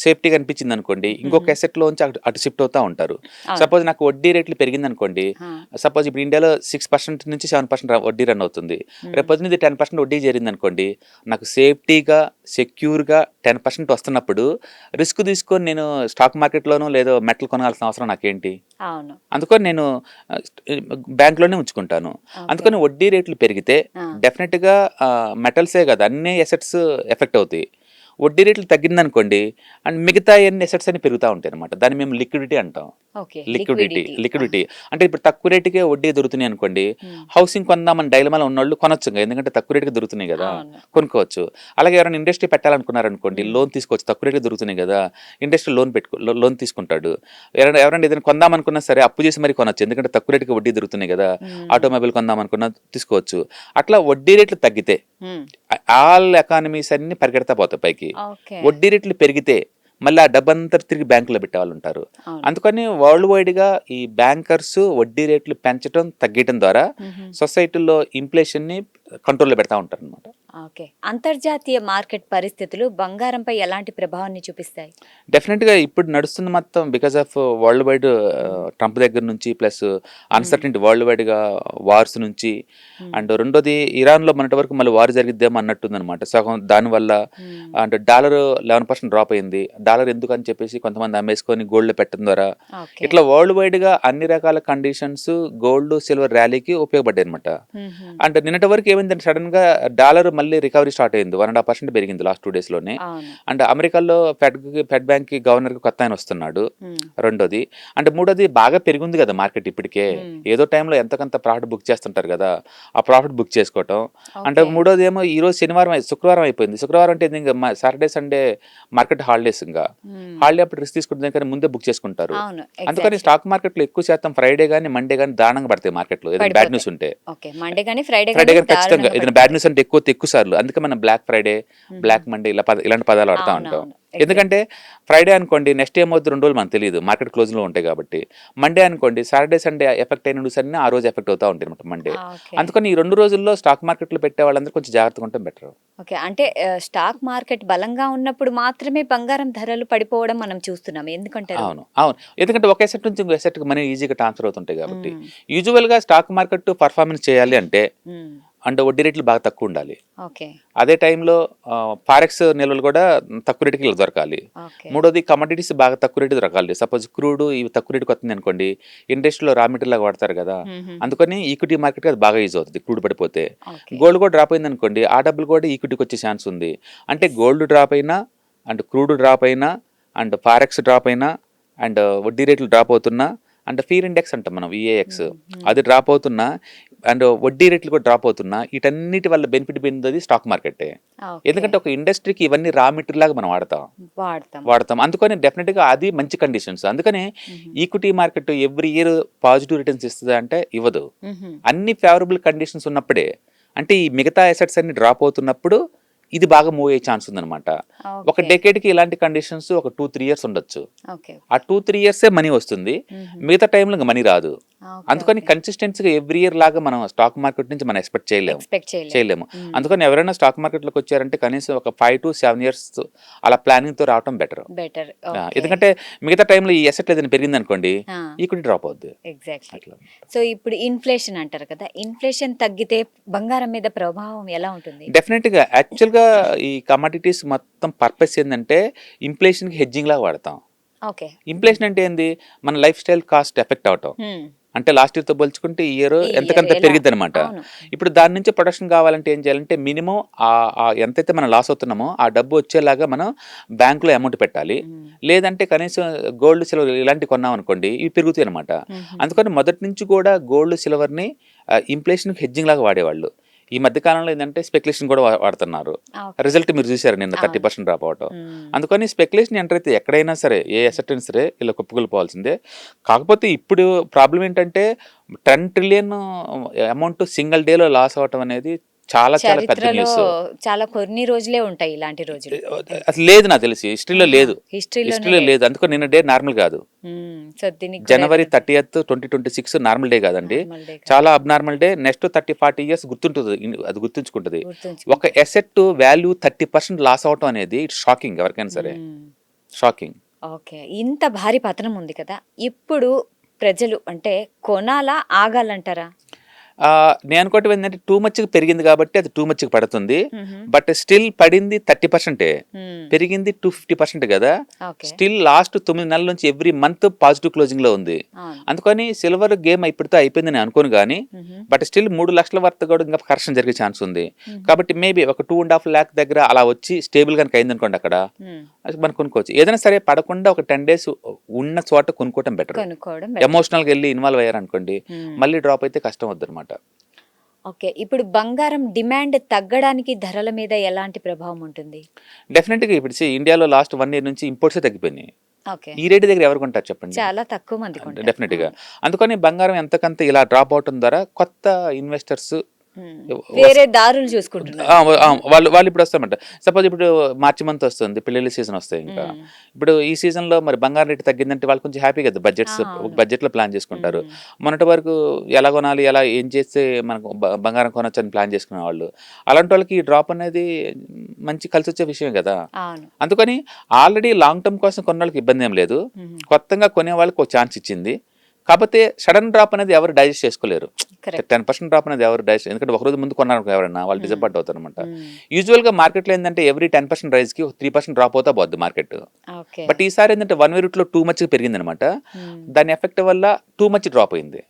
సేఫ్టీగా అనిపించిందనుకోండి, ఇంకొక హుహు. అసెట్‌లోంచి అటు అటు షిఫ్ట్ అవుతా ఉంటారు. అవును. సపోజ్ నాకు వడ్డీ రేట్లు పెరిగిందనుకోండి, ఆ! సపోజ్ ఇప్పుడు ఇండియాలో 6% నుంచి 7% వడ్డీ రన్ అవుతుంది. హ్మ్. రేపొద్దున ఇది 10% వడ్డీ చేరిందనుకోండి, నాకు సేఫ్టీగా, సెక్యూర్‌గా 10% వస్తున్నప్పుడు రిస్క్ తీసుకొని నేను స్టాక్ మార్కెట్‌లోనో లేదో మెటల్ కొనాల్సిన అవసరం నాకేంటి? అవును. అందుకని నేను ఆహ్, బ్యాంక్‌లోనే ఉంచుకుంటాను. ఓకే. అందుకని వడ్డీ రేట్లు పెరిగితే ఆ! డెఫినెట్‌గా మెటల్సే కాదు అన్ని అసెట్స్ ఎఫెక్ట్ అవుతాయి. వడ్డీ రేట్లు తగ్గిందనుకోండి అండ్ మిగతా అన్ని అసెట్స్ అన్ని పెరుగుతా ఉంటాయన్నమాట. దాన్ని మేము లిక్విడిటీ అంటాం. ఓకే. Liquidity, liquidity. ఆ! లిక్విడిటీ. అంటే ఇప్పుడు తక్కువ రేటుకే వడ్డీ దొరుకుతున్నాయి అనుకోండి, హ్మ్. హౌసింగ్ కొందామని డైలమాలో ఉన్నోళ్ళు కొనొచ్చుగా. ఎందుకంటే తక్కువ రేటుకే దొరుకుతున్నాయి గదా! అవును. కొనుక్కోవచ్చు. అలాగే ఎవరైనా ఇండస్ట్రీ పెట్టాలనుకున్నారనుకోండి, హ్మ్. లోన్ తీసుకోవచ్చు. తక్కువ రేటుకే దొరుకుతున్నాయి గదా! ఇండస్ట్రీ లోన్ తీసుకుంటాడు. ఎవరైనా ఏదైనా కొందామనుకున్నా సరే అప్పు చేసి మరీ కొనొచ్చు. ఎందుకంటే తక్కువ రేటుకే వడ్డీ దొరుకుతున్నాయి గదా! హ్మ్. ఆటోమొబైల్ కొందామనుకున్నా తీసుకోవచ్చు. అట్లా వడ్డీ రేట్లు తగ్గితే హ్మ్. ఆల్ ఎకానమీస్ అన్నీ పరిగెడతా పోతాయి పైకి. ఓకే. వడ్డీ రేట్లు పెరిగితే మళ్ళీ ఆ డబ్బంతా తిరిగి బ్యాంకులో పెట్టేవాళ్ళుంటారు. అవును. అందుకని వరల్డ్ వైడ్‌గా ఈ బ్యాంకర్స్ వడ్డీ రేట్లు పెంచటం, తగ్గియటం ద్వారా హుహు. సొసైటీలో ఇన్‌ఫ్లేషన్‌ని కంట్రోల్‌లో పెడతా ఉంటారనమాట. ఓకే. అంతర్జాతీయ మార్కెట్ పరిస్థితులు బంగారంపై ఎలాంటి ప్రభావాన్ని చూపిస్తాయి? డెఫినెట్‌గా ఇప్పుడు నడుస్తుంది మొత్తం బికాస్ ఆఫ్ వరల్డ్ వైడ్ హ్మ్. ట్రంప్ దగ్గర నుంచి ప్లస్ హ్మ్. అన్‌సర్టెనిటీ వరల్డ్ వైడ్‌గా వార్స్ నుంచి హ్మ్. అండ్ రెండోది ఇరాన్‌లో మొన్నటి వరకు మళ్ళీ వార్ జరిగిద్దేమో అన్నట్టుందనమాట. సగం దానివల్ల హ్మ్. అంటే డాలర్ 11% డ్రాప్ అయింది. డాలర్ ఎందుకని చెప్పేసి కొంతమంది అమ్మేసుకొని గోల్డ్‌లో పెట్టడం ద్వారా ఓకే. ఇట్లా వరల్డ్ వైడ్‌గా అన్ని రకాల కండిషన్స్ గోల్డ్, సిల్వర్ ర్యాలీకి ఉపయోగపడ్డాయనమాట. హుహు. అంటే నిన్నటి వరకు ఏమైందంటే సడెన్‌గా డాలర్ మళ్ళీ రికవరీ స్టార్ట్ అయింది. 1.5% పెరిగింది లాస్ట్ 2 డేస్‌లోనే. అవును. అండ్ అమెరికాలో ఫెడ్ బ్యాంక్‌కి గవర్నర్‌గా కొత్తాయన వస్తున్నాడు. హ్మ్. రెండోది. అంటే మూడోది బాగా పెరిగుంది గదా మార్కెట్ ఇప్పటికే. హ్మ్. ఏదో టైంలో ఎంతో కొంత ప్రాఫిట్ బుక్ చేస్తుంటారు గదా! ఆ ప్రాఫిట్ బుక్ చేసుకోవటం. అంటే ఓకే. మూడోదేమో ఈరోజు శుక్రవారం అయిపోయింది. శుక్రవారం అంటే ఇంక సాటర్‌డే, సండే మార్కెట్ హాలిడేస్ ఇంగ. హ్మ్. హాలిడే అప్పుడు రిస్క్ తీసుకునే దానికన్నా ముందే బుక్ చేసుకుంటారు. అవును. అందుకని ఎగ్జాక్ట్‌లీ. స్టాక్ మార్కెట్‌లో ఎక్కువ శాతం ఫ్రైడే గాని, మండే గాని దారుణంగా పడతాయి మార్కెట్‌లో. ఏదైనా బ్యాడ్ పడిపోతాయి. న్యూస్ ఉంటే. ఓకే. మండే గాని, ఫ్రైడే ఫ్రైడే గాని గాని ఖచ్చితంగా దారుణంగా ఏదైనా బ్యాడ్ పడిపోతాయి. న్యూస్ అంటే ఎక్కువ సార్లు. అందుకే మనం బ్లాక్ ఫ్రైడే, హుహు. బ్లాక్ మండే ఇలాంటి పదాలు వాడతా ఉంటాం. అవునవును. ఎగ్జాక్ట్‌లీ. ఎందుకంటే ఫ్రైడే అనుకోండి నెక్స్ట్ ఏమవుద్ది 2 రోజులు మనకు తెలీదు. మార్కెట్ క్లోజ్‌లో ఉంటాయి కాబట్టి. మండే అనుకోండి సాటర్‌డే, సండే ఎఫెక్ట్ అయిన న్యూస్ అన్నీ ఆ రోజు ఎఫెక్ట్ అవుతా ఉంటాయన్నమాట మండే. ఓకే. అందుకని ఈ 2 రోజుల్లో స్టాక్ మార్కెట్‌లో పెట్టే వాళ్ళందరూ కొంచెం జాగ్రత్తగా ఉండటం బెటర్. ఓకే. అంటే స్టాక్ మార్కెట్ బలంగా ఉన్నప్పుడు మాత్రమే బంగారం ధరలు పడిపోవడం మనం చూస్తున్నాం. ఎందుకంటారు? అవును. ఎందుకంటే ఒక అసెట్ నుంచి ఇంకో అసెట్‌కి మనీ ఈజీగా ట్రాన్స్‌ఫర్ అవుతుంటాయి కాబట్టి. హ్మ్. యూజువల్‌గా స్టాక్ మార్కెట్ పర్ఫార్మెన్స్ చేయాలి అంటే హ్మ్. అంటే వడ్డీ రేట్లు బాగా తక్కువుండాలి. ఓకే. అదే టైంలో ఫారెక్స్ నిల్వలు కూడా తక్కువ రేటుకి ఇలా దొరకాలి. ఓకే. మూడోది కమోడిటీస్ బాగా తక్కువ రేటుకి దొరకాలి. సపోజ్ క్రూడ్ ఇవి తక్కువ రేటుకి వస్తుందనుకోండి, ఇండస్ట్రీలో రా మెటీరియల్ లాగా వాడతారు కదా! హుహుహు. అందుకని ఈక్విటీ మార్కెట్‌కి అది బాగా యూజ్ అవుతది క్రూడ్ పడిపోతే. ఓకే. గోల్డ్ కూడా డ్రాప్ అయిందనుకోండి, ఆ డబ్బులు కూడా ఈక్విటీకి వచ్చే ఛాన్స్ ఉంది. అంటే యెస్. గోల్డ్ డ్రాప్ అయినా, అండ్ క్రూడ్ డ్రాప్ అయినా, అండ్ ఫారెక్స్ డ్రాప్ అయినా, అండ్ వడ్డీ రేట్లు డ్రాప్ అవుతున్నా, అండ్ ఫీర్ ఇండెక్స్ అంటాం మనం వీఏఎక్స్. హ్మ్. హ్మ్. అది డ్రాప్ అవుతున్నా, అండ్ వడ్డీ రేట్లు కూడా డ్రాప్ అవుతున్నా, వీటన్నిటి వల్ల బెనిఫిట్ పొందేది స్టాక్ మార్కెట్టే. ఓకే. ఎందుకంటే ఒక ఇండస్ట్రీకి ఇవన్నీ రా మెటీరియల్ లాగా మనం వాడతాం. వాడతాం. అందుకని డెఫినిట్‌గా అది మంచి కండిషన్స్. అందుకనే హుహు. Equity market every year positive returns ఇస్తదా అంటే ఇవ్వదు. హుహు. అన్ని ఫేవరబుల్ కండిషన్స్ ఉన్నప్పుడే అంటే ఈ మిగతా అసెట్స్ అన్ని డ్రాప్ అవుతున్నప్పుడు ఇది బాగా మూవ్ అయ్యే ఛాన్స్ ఉందన్నమాట. ఒక డెకేడ్ కి ఇలాంటి కండిషన్స్ ఒక 2-3 ఇయర్స్ ఉండొచ్చు. ఆ 2-3 ఇయర్సే మనీ వస్తుంది, మిగతా టైంలో ఇంకా మనీ రాదు. అందుకని కన్సిస్టెన్సీగా ఎవ్రీ ఇయర్ లాగా మనం స్టాక్ మార్కెట్ నుంచి మనం ఎక్స్పెక్ట్ చేయలేము. అందుకని ఎవరైనా స్టాక్ మార్కెట్ లోకి వచ్చారంటే కనీసం ఒక 5 to 7 years అలా ప్లానింగ్ తో రావడం బెటర్. ఎందుకంటే మిగతా టైంలో ఈ అసెట్ ఏదైనా పెరిగింది అనుకోండి, ఈక్విటీ డ్రాప్ అవుద్ది. ఎగ్జాక్ట్లీ. సో ఇప్పుడు ఇన్ఫ్లేషన్ అంటారు కదా, ఇన్ఫ్లేషన్ తగ్గితే బంగారం మీద ప్రభావం ఎలా ఉంటుంది? డెఫినెట్ గా యాక్చువల్ గా ఈ కమాడిటీస్ మొత్తం పర్పస్ ఏంటంటే ఇన్ఫ్లేషన్ కి హెడ్జింగ్ లాగా వాడతాం. ఇన్ఫ్లేషన్ అంటే ఏంది, మన లైఫ్ స్టైల్ కాస్ట్ ఎఫెక్ట్ అవటం. అంటే లాస్ట్ ఇయర్ తో పోల్చుకుంటే ఈ ఇయర్ ఎంతకంత పెరిగిద్ది అనమాట. ఇప్పుడు దాని నుంచి ప్రొడక్షన్ కావాలంటే ఏం చేయాలంటే మినిమం ఎంతైతే మనం లాస్ అవుతున్నామో ఆ డబ్బు వచ్చేలాగా మనం బ్యాంకులో అమౌంట్ పెట్టాలి. లేదంటే కనీసం గోల్డ్ సిల్వర్ ఇలాంటివి కొన్నాం అనుకోండి, ఇవి పెరుగుతాయి అనమాట. అందుకని మొదటి నుంచి కూడా గోల్డ్ సిల్వర్ ని ఇన్ఫ్లేషన్ హెడ్జింగ్ లాగా వాడేవాళ్ళు. ఈ మధ్య కాలంలో ఏంటంటే స్పెక్యులేషన్ కూడా వాడుతున్నారు. రిజల్ట్ మీరు చూసారు నిన్న 30% డ్రాప్ అవటం. అందుకని స్పెక్యులేషన్ ఎంటర్ అయితే ఎక్కడైనా సరే ఏ అసెట్ అయినా సరే ఇలా కుప్పకూలిపోవాల్సిందే. కాకపోతే ఇప్పుడు ప్రాబ్లం ఏంటంటే 10 trillion అమౌంట్ సింగిల్ డేలో లాస్ అవటం అనేది చాలా చాలా పెద్ద న్యూస్. చాలా కొన్ని రోజులే ఉంటాయి ఇలాంటి రోజులు. అసలు లేదు, నాకు తెలిసి హిస్టరీలో లేదు. అందుకని నిన్న డే నార్మల్ కాదు. January 30th, 2026 నార్మల్ డే కాదండి, చాలా అబ్నార్మల్ డే. నెక్స్ట్ 30-40 years గుర్తుంటుంది, అది గుర్తుంచుకుంటుంది. ఒక అసెట్ వాల్యూ 30% లాస్ అవటం అనేది ఇట్స్ షాకింగ్ ఎవరికైనా సరే, షాకింగ్. ఓకే, ఇంత భారీ పతనం ఉంది కదా, ఇప్పుడు ప్రజలు అంటే కొనాలా ఆగాలంటారా? నేను అనుకోవటం ఏంటంటే టూ మచ్ పెరిగింది కాబట్టి అది టూ మచ్ పడుతుంది. బట్ స్టిల్ పడింది 30%, పెరిగింది 250% కదా. స్టిల్ లాస్ట్ 9 నెలల నుంచి ఎవ్రీ మంత్ పాజిటివ్ క్లోజింగ్ లో ఉంది. అందుకని సిల్వర్ గేమ్ ఇప్పటితో అయిపోయింది నేను అనుకోను కానీ, బట్ స్టిల్ 3 లక్షల వరకు కూడా ఇంకా కరెక్షన్ జరిగే ఛాన్స్ ఉంది. కాబట్టి మేబీ ఒక 2.5 lakh దగ్గర అలా వచ్చి స్టేబుల్ గా అయింది అనుకోండి, అక్కడ మనం కొనుక్కోవచ్చు. ఏదైనా సరే పడకుండా ఒక 10 days ఉన్న చోట కొనుక్కోవటం బెటర్. ఎమోషనల్ గా వెళ్ళి ఇన్వాల్వ్ అయ్యారు అనుకోండి, మళ్ళీ డ్రాప్ అయితే కష్టం వద్దు అనమాట. ఓకే, ఇప్పుడు బంగారం డిమాండ్ తగ్గడానికి ధరల మీద ఎలాంటి ప్రభావం ఉంటుంది? డెఫినెట్ గా ఇప్పుడు ఇండియాలో లాస్ట్ 1 year నుంచి ఇంపోర్ట్స్ తగ్గిపోయినాయి. ఈ రేట్ దగ్గర ఎవరు కొంటారు చెప్పండి? చాలా తక్కువ మంది కొంటారు. డెఫినెట్ గా. అందుకని బంగారం ఎంతకంత ఇలా డ్రాప్ అవటం ద్వారా కొత్త ఇన్వెస్టర్స్ వేరే దారులు చూసుకుంటున్నారు. వాళ్ళు ఇప్పుడు వస్తామంట. సపోజ్ ఇప్పుడు మార్చి మంత్ వస్తుంది, పెళ్లి సీజన్ వస్తాయి. ఇంకా ఇప్పుడు ఈ సీజన్ లో మరి బంగారం రేటు తగ్గిందంటే వాళ్ళు కొంచెం హ్యాపీ కదా, బడ్జెట్ లో ప్లాన్ చేసుకుంటారు. మొన్నటి వరకు ఎలా కొనాలి, ఎలా ఏం చేస్తే మనకు బంగారం కొనొచ్చు అని ప్లాన్ చేసుకునే వాళ్ళు. అలాంటి వాళ్ళకి ఈ డ్రాప్ అనేది మంచి కలిసి వచ్చే విషయం కదా. అందుకని ఆల్రెడీ లాంగ్ టర్మ్ కోసం కొన్న వాళ్ళకి ఇబ్బంది ఏం లేదు, కొత్తగా కొనే వాళ్ళకి ఒక ఛాన్స్ ఇచ్చింది. కాకపోతే సడన్ డ్రాప్ అనేది ఎవరు డైజెస్ట్ చేసుకోలేరు. 10% డ్రాప్ అనేది ఎవరు డైజెస్ట్, ఎందుకంటే ఒక రోజు ముందు కొన్నారు ఎవరైనా వాళ్ళు డిసప్పాయింట్ అవుతారు అనమాట. యూజువల్ గా మార్కెట్ లో ఏంటంటే ఎవ్రీ 10% రైజ్ కి 3% డ్రాప్ అవుతా పోద్ది మార్కెట్. బట్ ఈసారి ఏంటంటే 1 way route లో టూ మచ్ పెరిగింది అనమాట. దాని ఎఫెక్ట్ వల్ల టూ మచ్ డ్రాప్ అయింది.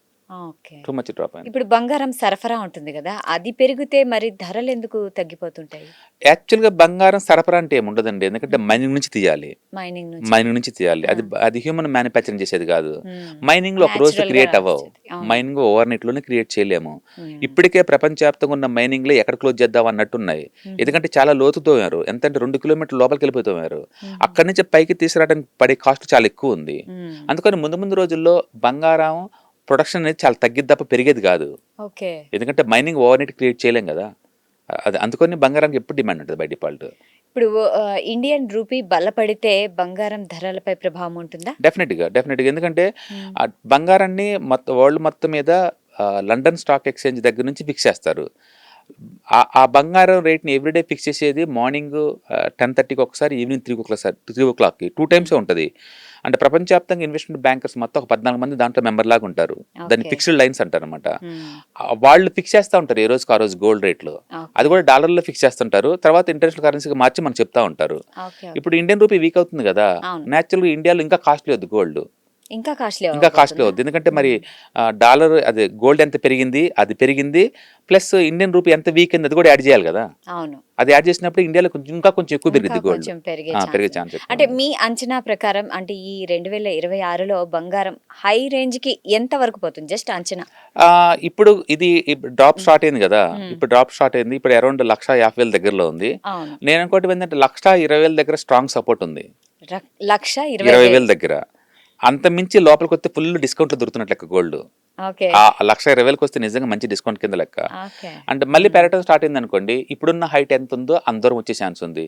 ఇప్పుడు బంగారం సరఫరా ఉంటుంది కదా, అది పెరిగితే మరి ధరలు ఎందుకు తగ్గిపోతుంటాయి? యాక్చువల్ గా బంగారం సరఫరా అంటే ఏముండదండి, ఎందుకంటే మైనింగ్ నుంచి తీయాలి. అది హ్యూమన్ మ్యానుఫ్యాక్చరింగ్ చేసేది కాదు. మైనింగ్ లో ఒక రోజు క్రియేట్ అవ్వవు, మైనింగ్ ఓవర్ నైట్ లోనే క్రియేట్ చేయలేము. ఇప్పటికే ప్రపంచవ్యాప్తంగా ఉన్న మైనింగ్ లో ఎక్కడ క్లోజ్ చేద్దాం అన్నట్టున్నాయి. ఎందుకంటే చాలా లోతుతోయారు, ఎంతంటే 2 kilometers లోపలికి వెళ్ళిపోతారు. అక్కడి నుంచి పైకి తీసుకురావడానికి పడే కాస్ట్ చాలా ఎక్కువ ఉంది. అందుకని ముందు రోజుల్లో బంగారం ప్రొడక్షన్ అనేది చాలా తగ్గిద్ది తప్ప పెరిగేది కాదు. ఎందుకంటే మైనింగ్ ఓవర్ నైట్ క్రియేట్ చేయలేం కదా. అది అందుకని బంగారానికి ఎప్పుడు డిమాండ్ ఉంటుంది బై డిఫాల్ట్. ఇప్పుడు ఇండియన్ రూపీ బలపడితే బంగారం ధరలపై ప్రభావం ఉంటుందా? డెఫినెట్ గా. ఎందుకంటే బంగారాన్ని వరల్డ్ మొత్తం మీద లండన్ స్టాక్ ఎక్స్చేంజ్ దగ్గర నుంచి ఫిక్స్ చేస్తారు. ఆ బంగారం రేట్ని ఎవ్రీడే ఫిక్స్ చేసేది మార్నింగ్ 10:30కి ఒకసారి, ఈవినింగ్ 3 o'clock 2 times ఉంటుంది. అంటే ప్రపంచవ్యాప్తంగా ఇన్వెస్ట్మెంట్ బ్యాంకర్స్ మొత్తం ఒక 14 మంది దాంట్లో మెంబర్ లాగా ఉంటారు. దాన్ని ఫిక్స్డ్ లైన్స్ అంటారు అనమాట. వాళ్ళు ఫిక్స్ చేస్తూ ఉంటారు ఏ రోజుకి ఆ రోజు గోల్డ్ రేట్లు. అది కూడా డాలర్లో ఫిక్స్ చేస్తుంటారు, తర్వాత ఇంటర్నేషనల్ కరెన్సీకి మార్చి మనకు చెప్తా ఉంటారు. ఇప్పుడు ఇండియన్ రూపీ వీక్ అవుతుంది కదా, న్యాచురల్గా ఇండియాలో ఇంకా కాస్ట్లీ అవుతుంది గోల్డ్, ఇంకా కాస్ట్లీ అవుతుంది. ఎందుకంటే మరి డాలర్ అదే గోల్డ్ ఎంత పెరిగింది, అది పెరిగింది, ప్లస్ ఇండియన్ రూపీ ఎంత వీక్ అయింది అది కూడా యాడ్ చేయాలి కదా. అది యాడ్ చేసినప్పుడు ఇండియాలో ఇంకా కొంచెం ఎక్కువ పెరిగింది గోల్డ్, పెరిగే ఛాన్స్. అంటే మీ అంచనా ప్రకారం అంటే ఈ 2026లో బంగారం హై రేంజ్ కి ఎంత వరకు పోతుంది, జస్ట్ అంచనా? ఇప్పుడు ఇది డ్రాప్ స్టార్ట్ అయింది కదా, ఇప్పుడు అరౌండ్ 1,50,000 దగ్గరలో ఉంది. నేను అనుకోవటం ఏంటంటే 1,20,000 దగ్గర స్ట్రాంగ్ సపోర్ట్ ఉంది. 1,20,000 దగ్గర అంత మించి లోపలికి వస్తే ఫుల్ డిస్కౌంట్ దొరుకుతున్నట్లు గోల్డ్. ఓకే. ఆ 1,20,000కి వస్తే నిజంగా మంచి డిస్కౌంట్ కింద లెక్క. ఓకే. అంటే మళ్ళీ పెరగడం స్టార్ట్ అయింది అనుకోండి, ఇప్పుడున్న హైట్ ఎంత ఉందో అంత దూరం వచ్చే ఛాన్స్ ఉంది.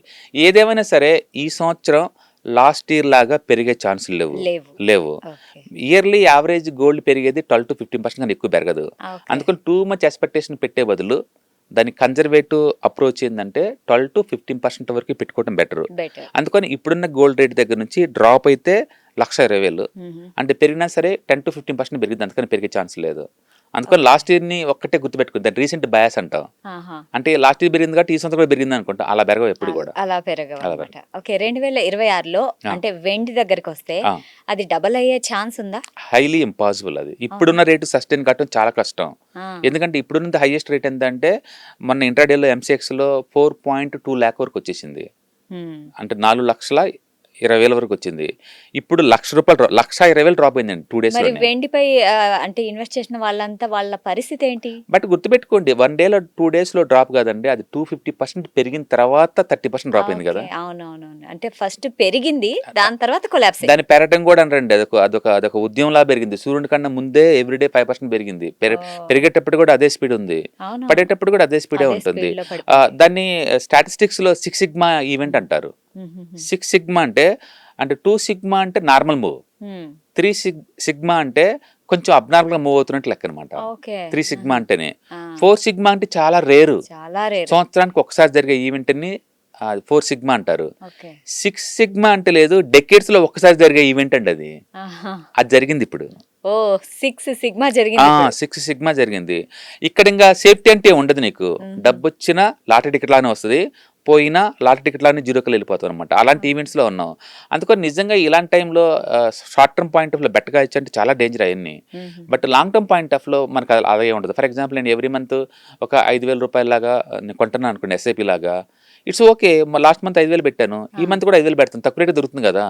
ఏదేమైనా సరే ఈ సంవత్సరం లాస్ట్ ఇయర్ లాగా పెరిగే ఛాన్సులు లేవు. లేవు. లేవు. ఓకే. ఇయర్లీ యావరేజ్ గోల్డ్ పెరిగేది 12-15% కన్నా ఎక్కువ పెరగదు. ఓకే. అందుకని టూ మచ్ ఎక్స్పెక్టేషన్ పెట్టే బదులు దాని కన్జర్వేటివ్ అప్రోచ్ ఏంటంటే 12-15% వరకు పెట్టుకోవడం బెటర్. బెటర్. అందుకని ఇప్పుడున్న గోల్డ్ రేట్ దగ్గర నుంచి డ్రాప్ అయితే 1,20,000 అంటే పెరిగినా సరే 10-15% పెరిగింది. అందుకని పెరిగే ఛాన్స్ లేదు. అందుకని లాస్ట్ ఇయర్ని ఒక్కటే గుర్తుపెట్టుకుంది, దాని రీసెంట్ బయాస్ అంటాం. ఆహా. అంటే లాస్ట్ ఇయర్ పెరిగింది కాబట్టి ఈ సంవత్సరం కూడా పెరిగింది అనుకుంటా. అలా పెరగవు ఎప్పుడు కూడా. అలా పెరగవు అనమాట. ఓకే. 2026లో అంటే వెండి దగ్గరికి వస్తే ఆ. అది డబల్ అయ్యే ఛాన్స్ ఉందా? హైలీ ఇంపాసిబుల్ అది. ఇప్పుడున్న రేటు సస్టైన్ కావడం చాలా కష్టం. ఆ. ఎందుకంటే ఇప్పుడున్న హైయెస్ట్ రేట్ ఎంత అంటే మొన్న ఇంట్రాడేలో MCXలో 4.2 lakh వరకు వచ్చేసింది. హ్మ్. అంటే 4,20,000 వరకు వచ్చింది. ఇప్పుడు ₹1,00,000 1,20,000 డ్రాప్ అయిందండి 2 days మరి లోనే. వెండిపై అంటే ఇన్వెస్ట్ చేసిన వాళ్ళంతా వాళ్ళ పరిస్థితి ఏంటి? బట్ గుర్తుపెట్టుకోండి 1 day 2 days లో డ్రాప్ కాదండి, అది 250% పెరిగిన తర్వాత 30% డ్రాప్ అయింది కదా. ఓకే. అవునవునవును. అంటే ఫస్ట్ పెరిగింది, దాని తర్వాత కొలాప్స్ దాని పెరగడం కూడా అనరండి, అదొక ఉద్యమంలా పెరిగింది. సూర్యుడి కన్నా ముందే ఎవ్రీడే 5% పెరిగింది. పెరిగేటప్పుడు కూడా అదే స్పీడ్ ఉంది, అవును. పడేటప్పుడు కూడా అదే స్పీడే అదే ఉంటుంది. స్పీడ్లో పడిపోయింది. దాన్ని స్టాటిస్టిక్స్ లో 6 సిగ్మా ఈవెంట్ అంటారు. 6 సిగ్మా అంటే 2 సిగ్మా అంటే నార్మల్ మూవ్, 3 సిగ్మా అంటే కొంచెం అబ్నార్మల్ గా మూవ్ అవుతున్నట్టు లెక్క అనమాట. ఓకే. 3 సిగ్మా అంటేనే. 4 సిగ్మా అంటే చాలా రేరు, చాలా రేర్. సంవత్సరానికి ఒకసారి జరిగే ఈవెంట్ ని 4 సిగ్మా అంటారు. ఓకే. 6 సిగ్మా అంటే లేదు, డెకేడ్స్ లో ఒక్కసారి జరిగే ఈవెంట్ అండి అది. ఆహా. అది జరిగింది ఇప్పుడు. ఓ 6 సిగ్మా జరిగింది ఇప్పుడు. 6 సిగ్మా జరిగింది. ఇక్కడ ఇంకా సేఫ్టీ అంటే ఉండదు నీకు. డబ్బు వచ్చినా లాటరీ టికెట్ లానే వస్తుంది, పోయినా లాటరీ టికెట్ లానే జీరోకి వెళ్ళిపోతాం అనమాట. అలాంటి ఈవెంట్స్ లో ఉన్నాం. అందుకని నిజంగా ఇలాంటి టైంలో షార్ట్ టర్మ్ పాయింట్ ఆఫ్ లో బెట్టగా ఇచ్చంటే చాలా డేంజర్ అవన్నీ. But long term point of లో మనకు అలాగే ఉండదు. ఫర్ ఎగ్జాంపుల్ నేను ఎవ్రీ మంత్ ఒక 5,000 రూపాయల లాగా నేను కొంటున్నాను అనుకోండి, SIP లాగా. ఇట్స్ ఓకే, లాస్ట్ మంత్ 5,000 పెట్టాను, ఈ మంత్ కూడా 5,000 పెడతాను, తక్కువ రేట్ దొరుకుతుంది కదా,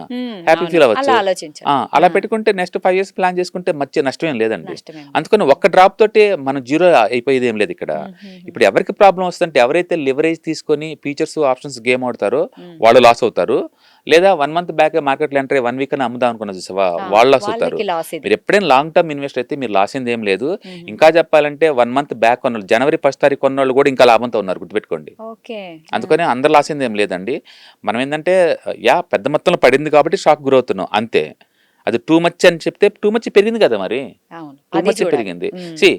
హ్యాపీ ఫీల్ అవ్వచ్చు. అలా ఆలోచించాలి. అలా పెట్టుకుంటే నెక్స్ట్ 5 years ప్లాన్ చేసుకుంటే మంచి నష్టమేం లేదండి. నష్టమే. అందుకని ఒక్క డ్రాప్ తోటే మనం జీరో అయిపోయేది ఏం లేదు ఇక్కడ. ఇప్పుడు ఎవరికి ప్రాబ్లం వస్తుందంటే ఎవరైతే లివరేజ్ తీసుకొని ఫీచర్స్ ఆప్షన్స్ గేమ్ ఆడతారో వాళ్ళు లాస్ అవుతారు. లేదా 1 month బ్యాక్ మార్కెట్లో ఎంటర్ 1 week అని అమ్ముదాం అనుకున్నా చూసావా, వాళ్ళు లాస్ అవుతారు. వాళ్ళకి లాస్ ఇది. మీరు ఎప్పుడైనా లాంగ్ టర్మ్ ఇన్వెస్ట్ అయితే మీరు లాస్ అయింది ఏం లేదు. ఇంకా చెప్పాలంటే 1 month బ్యాక్ కొన్న జనవరి 1st తారీఖు కొన్న వాళ్ళు కూడా ఇంకా లాభంతో ఉన్నారు, గుర్తుపెట్టుకోండి. ఓకే. అందుకని అందరు లాస్ అయింది ఏం లేదండి. మనం ఏంటంటే పెద్ద మొత్తంలో పడింది కాబట్టి షాక్ గురవుతున్నాం అంతే. అది టూ మచ్ అని చెప్తే టూ మచ్ పెరిగింది కదా, మరి అవును. టూ అది మచ్ చూడాలి. పెరిగింది. సి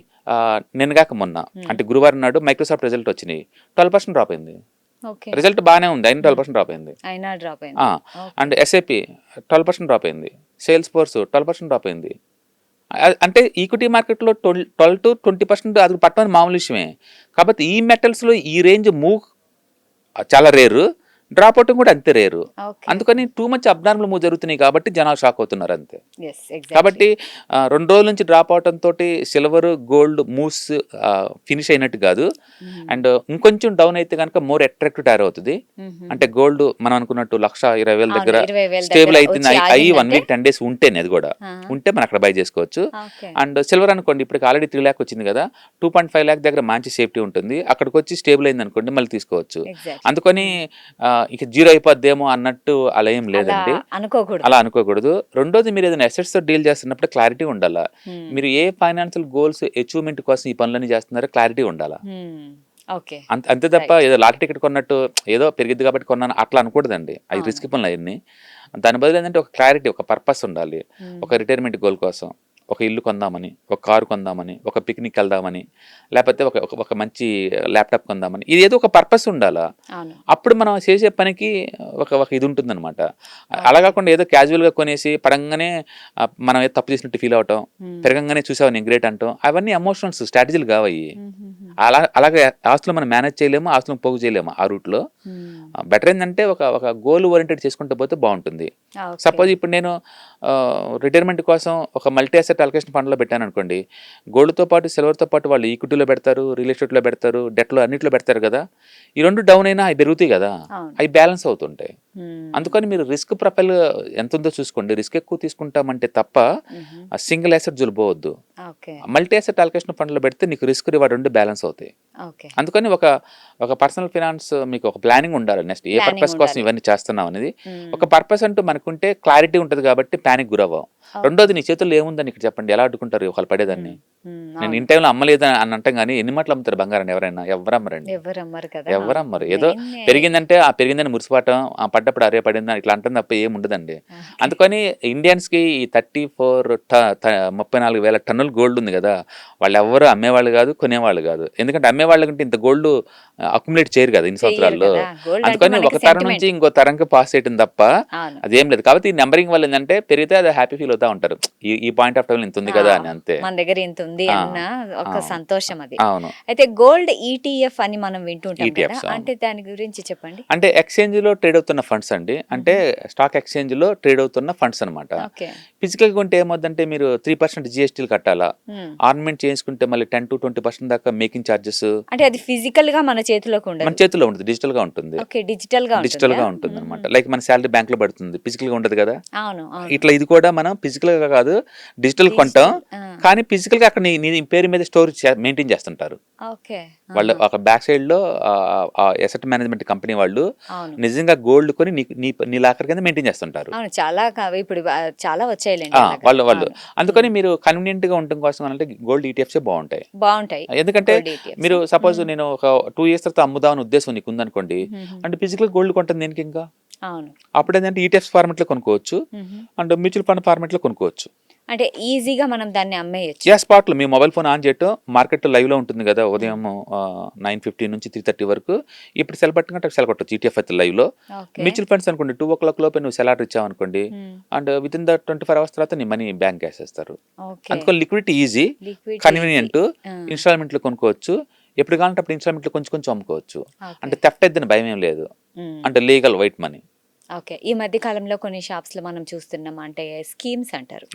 నేను కాక మొన్న అంటే గురువారం నాడు మైక్రోసాఫ్ట్ రిజల్ట్ వచ్చినాయి, 12% డ్రాప్ అయింది. ఓకే. రిజల్ట్ బాగానే ఉంది, అయినా 12% డ్రాప్ అయింది. అయినా డ్రాప్ అయింది. అండ్ SAP 12% డ్రాప్ అయింది, సేల్స్ ఫోర్స్ 12% డ్రాప్ అయింది. అంటే ఈక్విటీ మార్కెట్లో 12-20% అది పట్టడం మామూలు విషయమే. కాబట్టి ఈ మెటల్స్లో ఈ రేంజ్ మూవ్ చాలా రేరు, డ్రాప్ అవటం కూడా అంతే రేరు. ఓకే. అందుకని టూ మచ్ అబ్నార్మల్ మూవ్ జరుగుతున్నాయి కాబట్టి జనాలు షాక్ అవుతున్నారు అంతే. Yes, exactly. కాబట్టి 2 రోజుల నుంచి డ్రాప్ అవటంతో సిల్వర్ గోల్డ్ మూవ్స్ ఫినిష్ అయినట్టు కాదు. అండ్ ఇంకొంచెం డౌన్ అయితే కనుక మోర్ అట్రాక్టివ్ తయారవుతుంది. అంటే గోల్డ్ మనం అనుకున్నట్టు 1,20,000 దగ్గర 20,000 స్టేబుల్ దగ్గర అవుతుంది, వచ్చి అయ్యి 1 ఆగిందంటే? week 10 days ఉంటేనే, అది కూడా ఉంటే మనం అక్కడ బై చేసుకోవచ్చు. ఓకే. అండ్ సిల్వర్ అనుకోండి ఇప్పుడు ఆల్రెడీ 3 lakh వచ్చింది కదా, 2.5 lakh దగ్గర మంచి సేఫ్టీ ఉంటుంది. అక్కడికి వచ్చి స్టేబుల్ అయింది అనుకోండి మళ్ళీ తీసుకోవచ్చు. Exactly. అందుకని ఇక జీరో అయిపోద్దేమో అన్నట్టు అలా ఏం లేదండి, అనుకోకూడదు. అలా అనుకోకూడదు. రెండోది మీరు ఏదైనా అసెట్స్ తో డీల్ చేస్తున్నప్పుడు క్లారిటీ ఉండాలా. మీరు ఏ ఫైనాన్షియల్ గోల్స్ అచీవ్మెంట్ కోసం ఈ పనులన్నీ చేస్తున్నారో క్లారిటీ ఉండాలా. ఓకే. అంతే తప్ప ఏదో లాటరీ టికెట్ కొన్నట్టు ఏదో పెరిగిద్ది కాబట్టి కొన్నాను అట్లా అనకూడదండి. అవి రిస్క్ పనులు అవన్నీ. దాని బదులు ఏంటంటే ఒక క్లారిటీ, ఒక పర్పస్ ఉండాలి. ఒక రిటైర్మెంట్ గోల్ కోసం ఒక ఇల్లు కొందామని, ఒక కారు కొందామని, ఒక పిక్నిక్ వెళ్దామని, లేకపోతే ఒక మంచి ల్యాప్టాప్ కొందామని, ఇది ఏదో ఒక పర్పస్ ఉండాలా. అప్పుడు మనం చేసే పనికి ఒక ఇది ఉంటుందన్నమాట. అలా కాకుండా ఏదో క్యాజువల్గా కొనేసి పడంగానే మనం ఏదో తప్పు చేసినట్టు ఫీల్ అవటం, పెరగంగానే చూసావు నేను గ్రేట్ అంటాం, అవన్నీ ఎమోషనల్స్, స్ట్రాటజీలు కావయి. అలాగే ఆస్తులు మనం మేనేజ్ చేయలేము, ఆస్తులను పోగు చేయలేము ఆ రూట్లో. బెటర్ ఏంటంటే ఒక గోల్ ఓరియంటెడ్ చేసుకుంటూ పోతే బాగుంటుంది. సపోజ్ ఇప్పుడు నేను రిటైర్మెంట్ కోసం ఒక మల్టీ అసెట్ అలొకేషన్ ఫండ్లో పెట్టాను అనుకోండి, గోల్డ్తో పాటు సిల్వర్తో పాటు వాళ్ళు ఈక్విటీలో పెడతారు, రియల్ ఎస్టేట్లో పెడతారు, డెట్లో అన్నిట్లో పెడతారు కదా. ఈ రెండు డౌన్ అయినా అవి పెరుగుతాయి కదా, అవి బ్యాలెన్స్ అవుతుంటాయి. అందుకని మీరు రిస్క్ ప్రొఫైల్ ఎంత ఉందో చూసుకోండి. రిస్క్ ఎక్కువ తీసుకుంటామంటే తప్ప సింగిల్ అసెట్ జులిపోవద్దు. మల్టీ అసెట్ అలొకేషన్ ఫండ్లో పెడితే నీకు రిస్క్ రివార్డ్ ఉండి బ్యాలెన్స్ అవుతాయి. అందుకని ఒక పర్సనల్ ఫినాన్స్ మీకు ఒక ప్లానింగ్ ఉండాలి. నెక్స్ట్ ఏ పర్పస్ కోసం ఇవన్నీ చేస్తున్నాం అనేది ఒక పర్పస్ అంటూ మనకుంటే క్లారిటీ ఉంటుంది కాబట్టి ప్యానిక్ గురవ్వం. రెండోది నీ చేతుల్లో ఏముందని ఇక్కడ చెప్పండి, ఎలా అడ్డుకుంటారు ఒకళ్ళు పడేదాన్ని. నేను ఇన్ టైంలో అమ్మలేదు అని అంటాం కానీ ఎన్ని మాటలు అమ్ముతారు బంగారాన్ని ఎవరైనా? ఎవరమ్మరండి, ఎవరమ్మరు. ఏదో పెరిగిందంటే ఆ పెరిగిందని మురిసిపాటం, ఆ పడ్డప్పుడు అరే పడిందని ఇట్లా అంటుంది తప్ప ఏం ఉండదండి. అందుకని ఇండియన్స్కి ఈ 34,000 టన్నులు గోల్డ్ ఉంది కదా, వాళ్ళు ఎవరు అమ్మేవాళ్ళు కాదు, కొనేవాళ్ళు కాదు. ఎందుకంటే అమ్మేవాళ్ళ కంటే ఇంత గోల్డ్ అక్యుములేట్ చేయరు కదా ఇన్ని సంవత్సరాల్లో. అందుకని ఒక తరం నుంచి ఇంకో తరంకి పాస్ చేయడం తప్ప అదేం లేదు. కాబట్టి ఈ నెంబరింగ్ వల్ల ఏంటంటే పెరిగితే అది హ్యాపీ ఫీల్ అవుతా ఉంటారు, ఈ పాయింట్ ఆఫ్ టైం ఇంత ఉంది కదా అని. అంతే, మన దగ్గర ఇంత ఉంది అన్న ఒక సంతోషం అది. అవును. అయితే గోల్డ్ ఈటీఎఫ్ అని మనం వింటుంటాం కదా, అంటే దాని గురించి చెప్పండి. అంటే ఎక్స్చేంజ్ లో ట్రేడ్ అవుతున్న ఫండ్స్ అండి, అంటే స్టాక్ ఎక్స్చేంజ్ లో ట్రేడ్ అవుతున్న ఫండ్స్ అనమాట. ఫిజికల్ గా ఉంటే ఏమవుతుందంటే మీరు 3% జిఎస్టీలు కట్టాలా, ఆర్నమెంట్ చేసుకుంటే మళ్ళీ 10 to 20% దాకా మేకింగ్ చార్జెస్. అంటే అది ఫిజికల్ గా మన చేతిలోకి ఉండదు, మన చేతిలో ఉంటుంది, డిజిటల్ గా ఉంటుంది. డిజిటల్ గా ఉంటుంది అనమాట. లైక్ మన శాలరీ బ్యాంక్ లో పడుతుంది, ఫిజికల్ గా ఉండదు కదా. ఇట్లా ఇది కూడా మనం ఫిజికల్ గా కాదు డిజిటల్ కొంటాం, కానీ ఫిజికల్ గా అక్కడ నీ పేరు మీద స్టోర్ మెయింటైన్ చేస్తుంటారు వాళ్ళు. ఒక బ్యాక్ సైడ్ లో అసెట్ మేనేజ్మెంట్ కంపెనీ వాళ్ళు నిజంగా గోల్డ్ కొని నీ లాకర్ కింద మెయింటైన్ చేస్తుంటారు. చాలా ఇప్పుడు చాలా వచ్చాయి వాళ్ళు. అందుకని మీరు కన్వీనియంట్ గా ఉండడం కోసం అంటే గోల్డ్ ఈటీఎఫ్స్ బాగుంటాయి. ఎందుకంటే మీరు సపోజ్ నేను ఒక 2 years తర్వాత అమ్ముదామని ఉద్దేశం నీకు ఉందనుకోండి, అంటే ఫిజికల్ గోల్డ్ కొంటుంది దీనికి ఇంకా. అప్పుడు ఏంటంటే ఈటీఎఫ్స్ ఫార్మెట్ లో కొనుక్కోవచ్చు అండ్ మ్యూచువల్ ఫండ్ ఫార్మెట్ లో కొనుక్కోవచ్చు. అంటే ఈజీగా మనం దాన్ని అమ్మేయచ్చు. స్పాట్ లో మీ మొబైల్ ఫోన్ ఆన్ చేయటం, మార్కెట్ లైవ్ లో ఉంటుంది కదా ఉదయం 9:50 నుంచి 3:30 వరకు. ఇప్పుడు సెల్ పట్టుకుంటే సెల్ కొట్టచ్చు ఈటీఎఫ్ అయితే లైవ్ లో. మ్యూచువల్ ఫండ్స్ అనుకోండి 2 o'clock లోపే నువ్వు సెల్ ఆర్డర్ ఇచ్చావు అనుకోండి, and with in the 24 hours తర్వాత నీ మనీ బ్యాంక్ వేసేస్తారు. అందుకని లిక్విడిటీ ఈజీ, కన్వీనియంట్. ఇన్స్టాల్మెంట్ లో కొనుక్కోవచ్చు, ఎప్పుడు కావాలంటే అప్పుడు ఇన్స్టాల్మెంట్ లో కొంచెం కొంచెం అమ్ముకోవచ్చు. అంటే థెఫ్ట్ అయిద్దని భయం ఏం లేదు, అంటే లీగల్ వైట్ మనీ. ఈ మధ్య కాలంలో కొన్ని షాప్స్ లో మనం చూస్తున్నాం, అంటే స్కీమ్స్ అంటారు,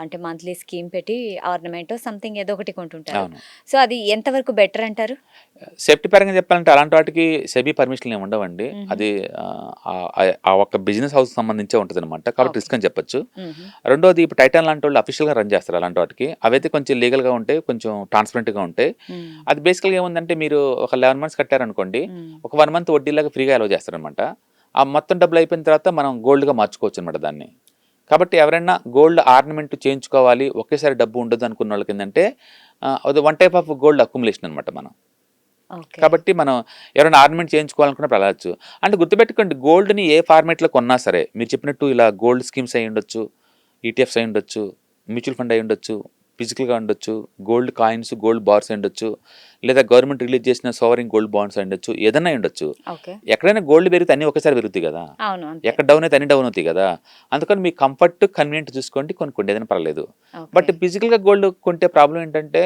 అంటే మంత్లీ స్కీమ్ పెట్టి ఆర్నమెంట్ సంథింగ్ ఏదో ఒకటి కొంటుంటారు. సో అది ఎంతవరకు బెటర్ అంటారు? సేఫ్టీ పరంగా చెప్పాలంటే అలాంటి వాటికి సెబీ పర్మిషన్ ఏమి ఉండవండి. అది ఆ ఒక్క బిజినెస్ హౌస్ సంబంధించే ఉంటుంది అనమాట, కాబట్టి రిస్క్ అని చెప్పొచ్చు. రెండోది ఇప్పుడు టైటాన్ లాంటి వాళ్ళు అఫీషియల్ గా రన్ చేస్తారు అలాంటి వాటికి, అవైతే కొంచెం లీగల్ గా ఉంటాయి, కొంచెం ట్రాన్స్పరెంట్ గా ఉంటాయి. అది బేసికల్ గా ఏముందంటే మీరు ఒక 11 months కట్టారనుకోండి, ఒక 1 month వడ్డీలాగా ఫ్రీగా అలౌ చేస్తారనమాట. ఆ మొత్తం డబ్బులు అయిపోయిన తర్వాత మనం గోల్డ్గా మార్చుకోవచ్చు అనమాట దాన్ని. కాబట్టి ఎవరైనా గోల్డ్ ఆర్నమెంట్ చేయించుకోవాలి, ఒకేసారి డబ్బు ఉండదు అనుకున్న వాళ్ళకి ఏంటంటే అది one type of gold accumulation అనమాట మనం. కాబట్టి మనం ఎవరైనా ఆర్నమెంట్ చేయించుకోవాలనుకున్నప్పుడు వెళ్ళచ్చు. అంటే గుర్తుపెట్టుకోండి, గోల్డ్ని ఏ ఫార్మేట్లో కొన్నా సరే మీరు చెప్పినట్టు ఇలా గోల్డ్ స్కీమ్స్ అయి ఉండొచ్చు, ఈటీఎఫ్స్ అయి ఉండొచ్చు, మ్యూచువల్ ఫండ్ అయి ఉండొచ్చు, ఫిజికల్గా ఉండొచ్చు, గోల్డ్ కాయిన్స్, గోల్డ్ బార్స్ ఉండొచ్చు, లేదా గవర్నమెంట్ రిలీజ్ చేసిన సోవరింగ్ గోల్డ్ బాండ్స్ ఉండొచ్చు, ఏదైనా ఉండొచ్చు. ఎక్కడైనా గోల్డ్ పెరిగితే అన్ని ఒకేసారి పెరుగుతాయి కదా, ఎక్కడ డౌన్ అయితే అన్ని డౌన్ అవుతాయి కదా. అందుకని మీ కంఫర్ట్ కన్వీనియంట్ చూసుకోండి, కొనుక్కోండి, ఏదైనా పర్లేదు. బట్ ఫిజికల్గా గోల్డ్ కొంటే ప్రాబ్లం ఏంటంటే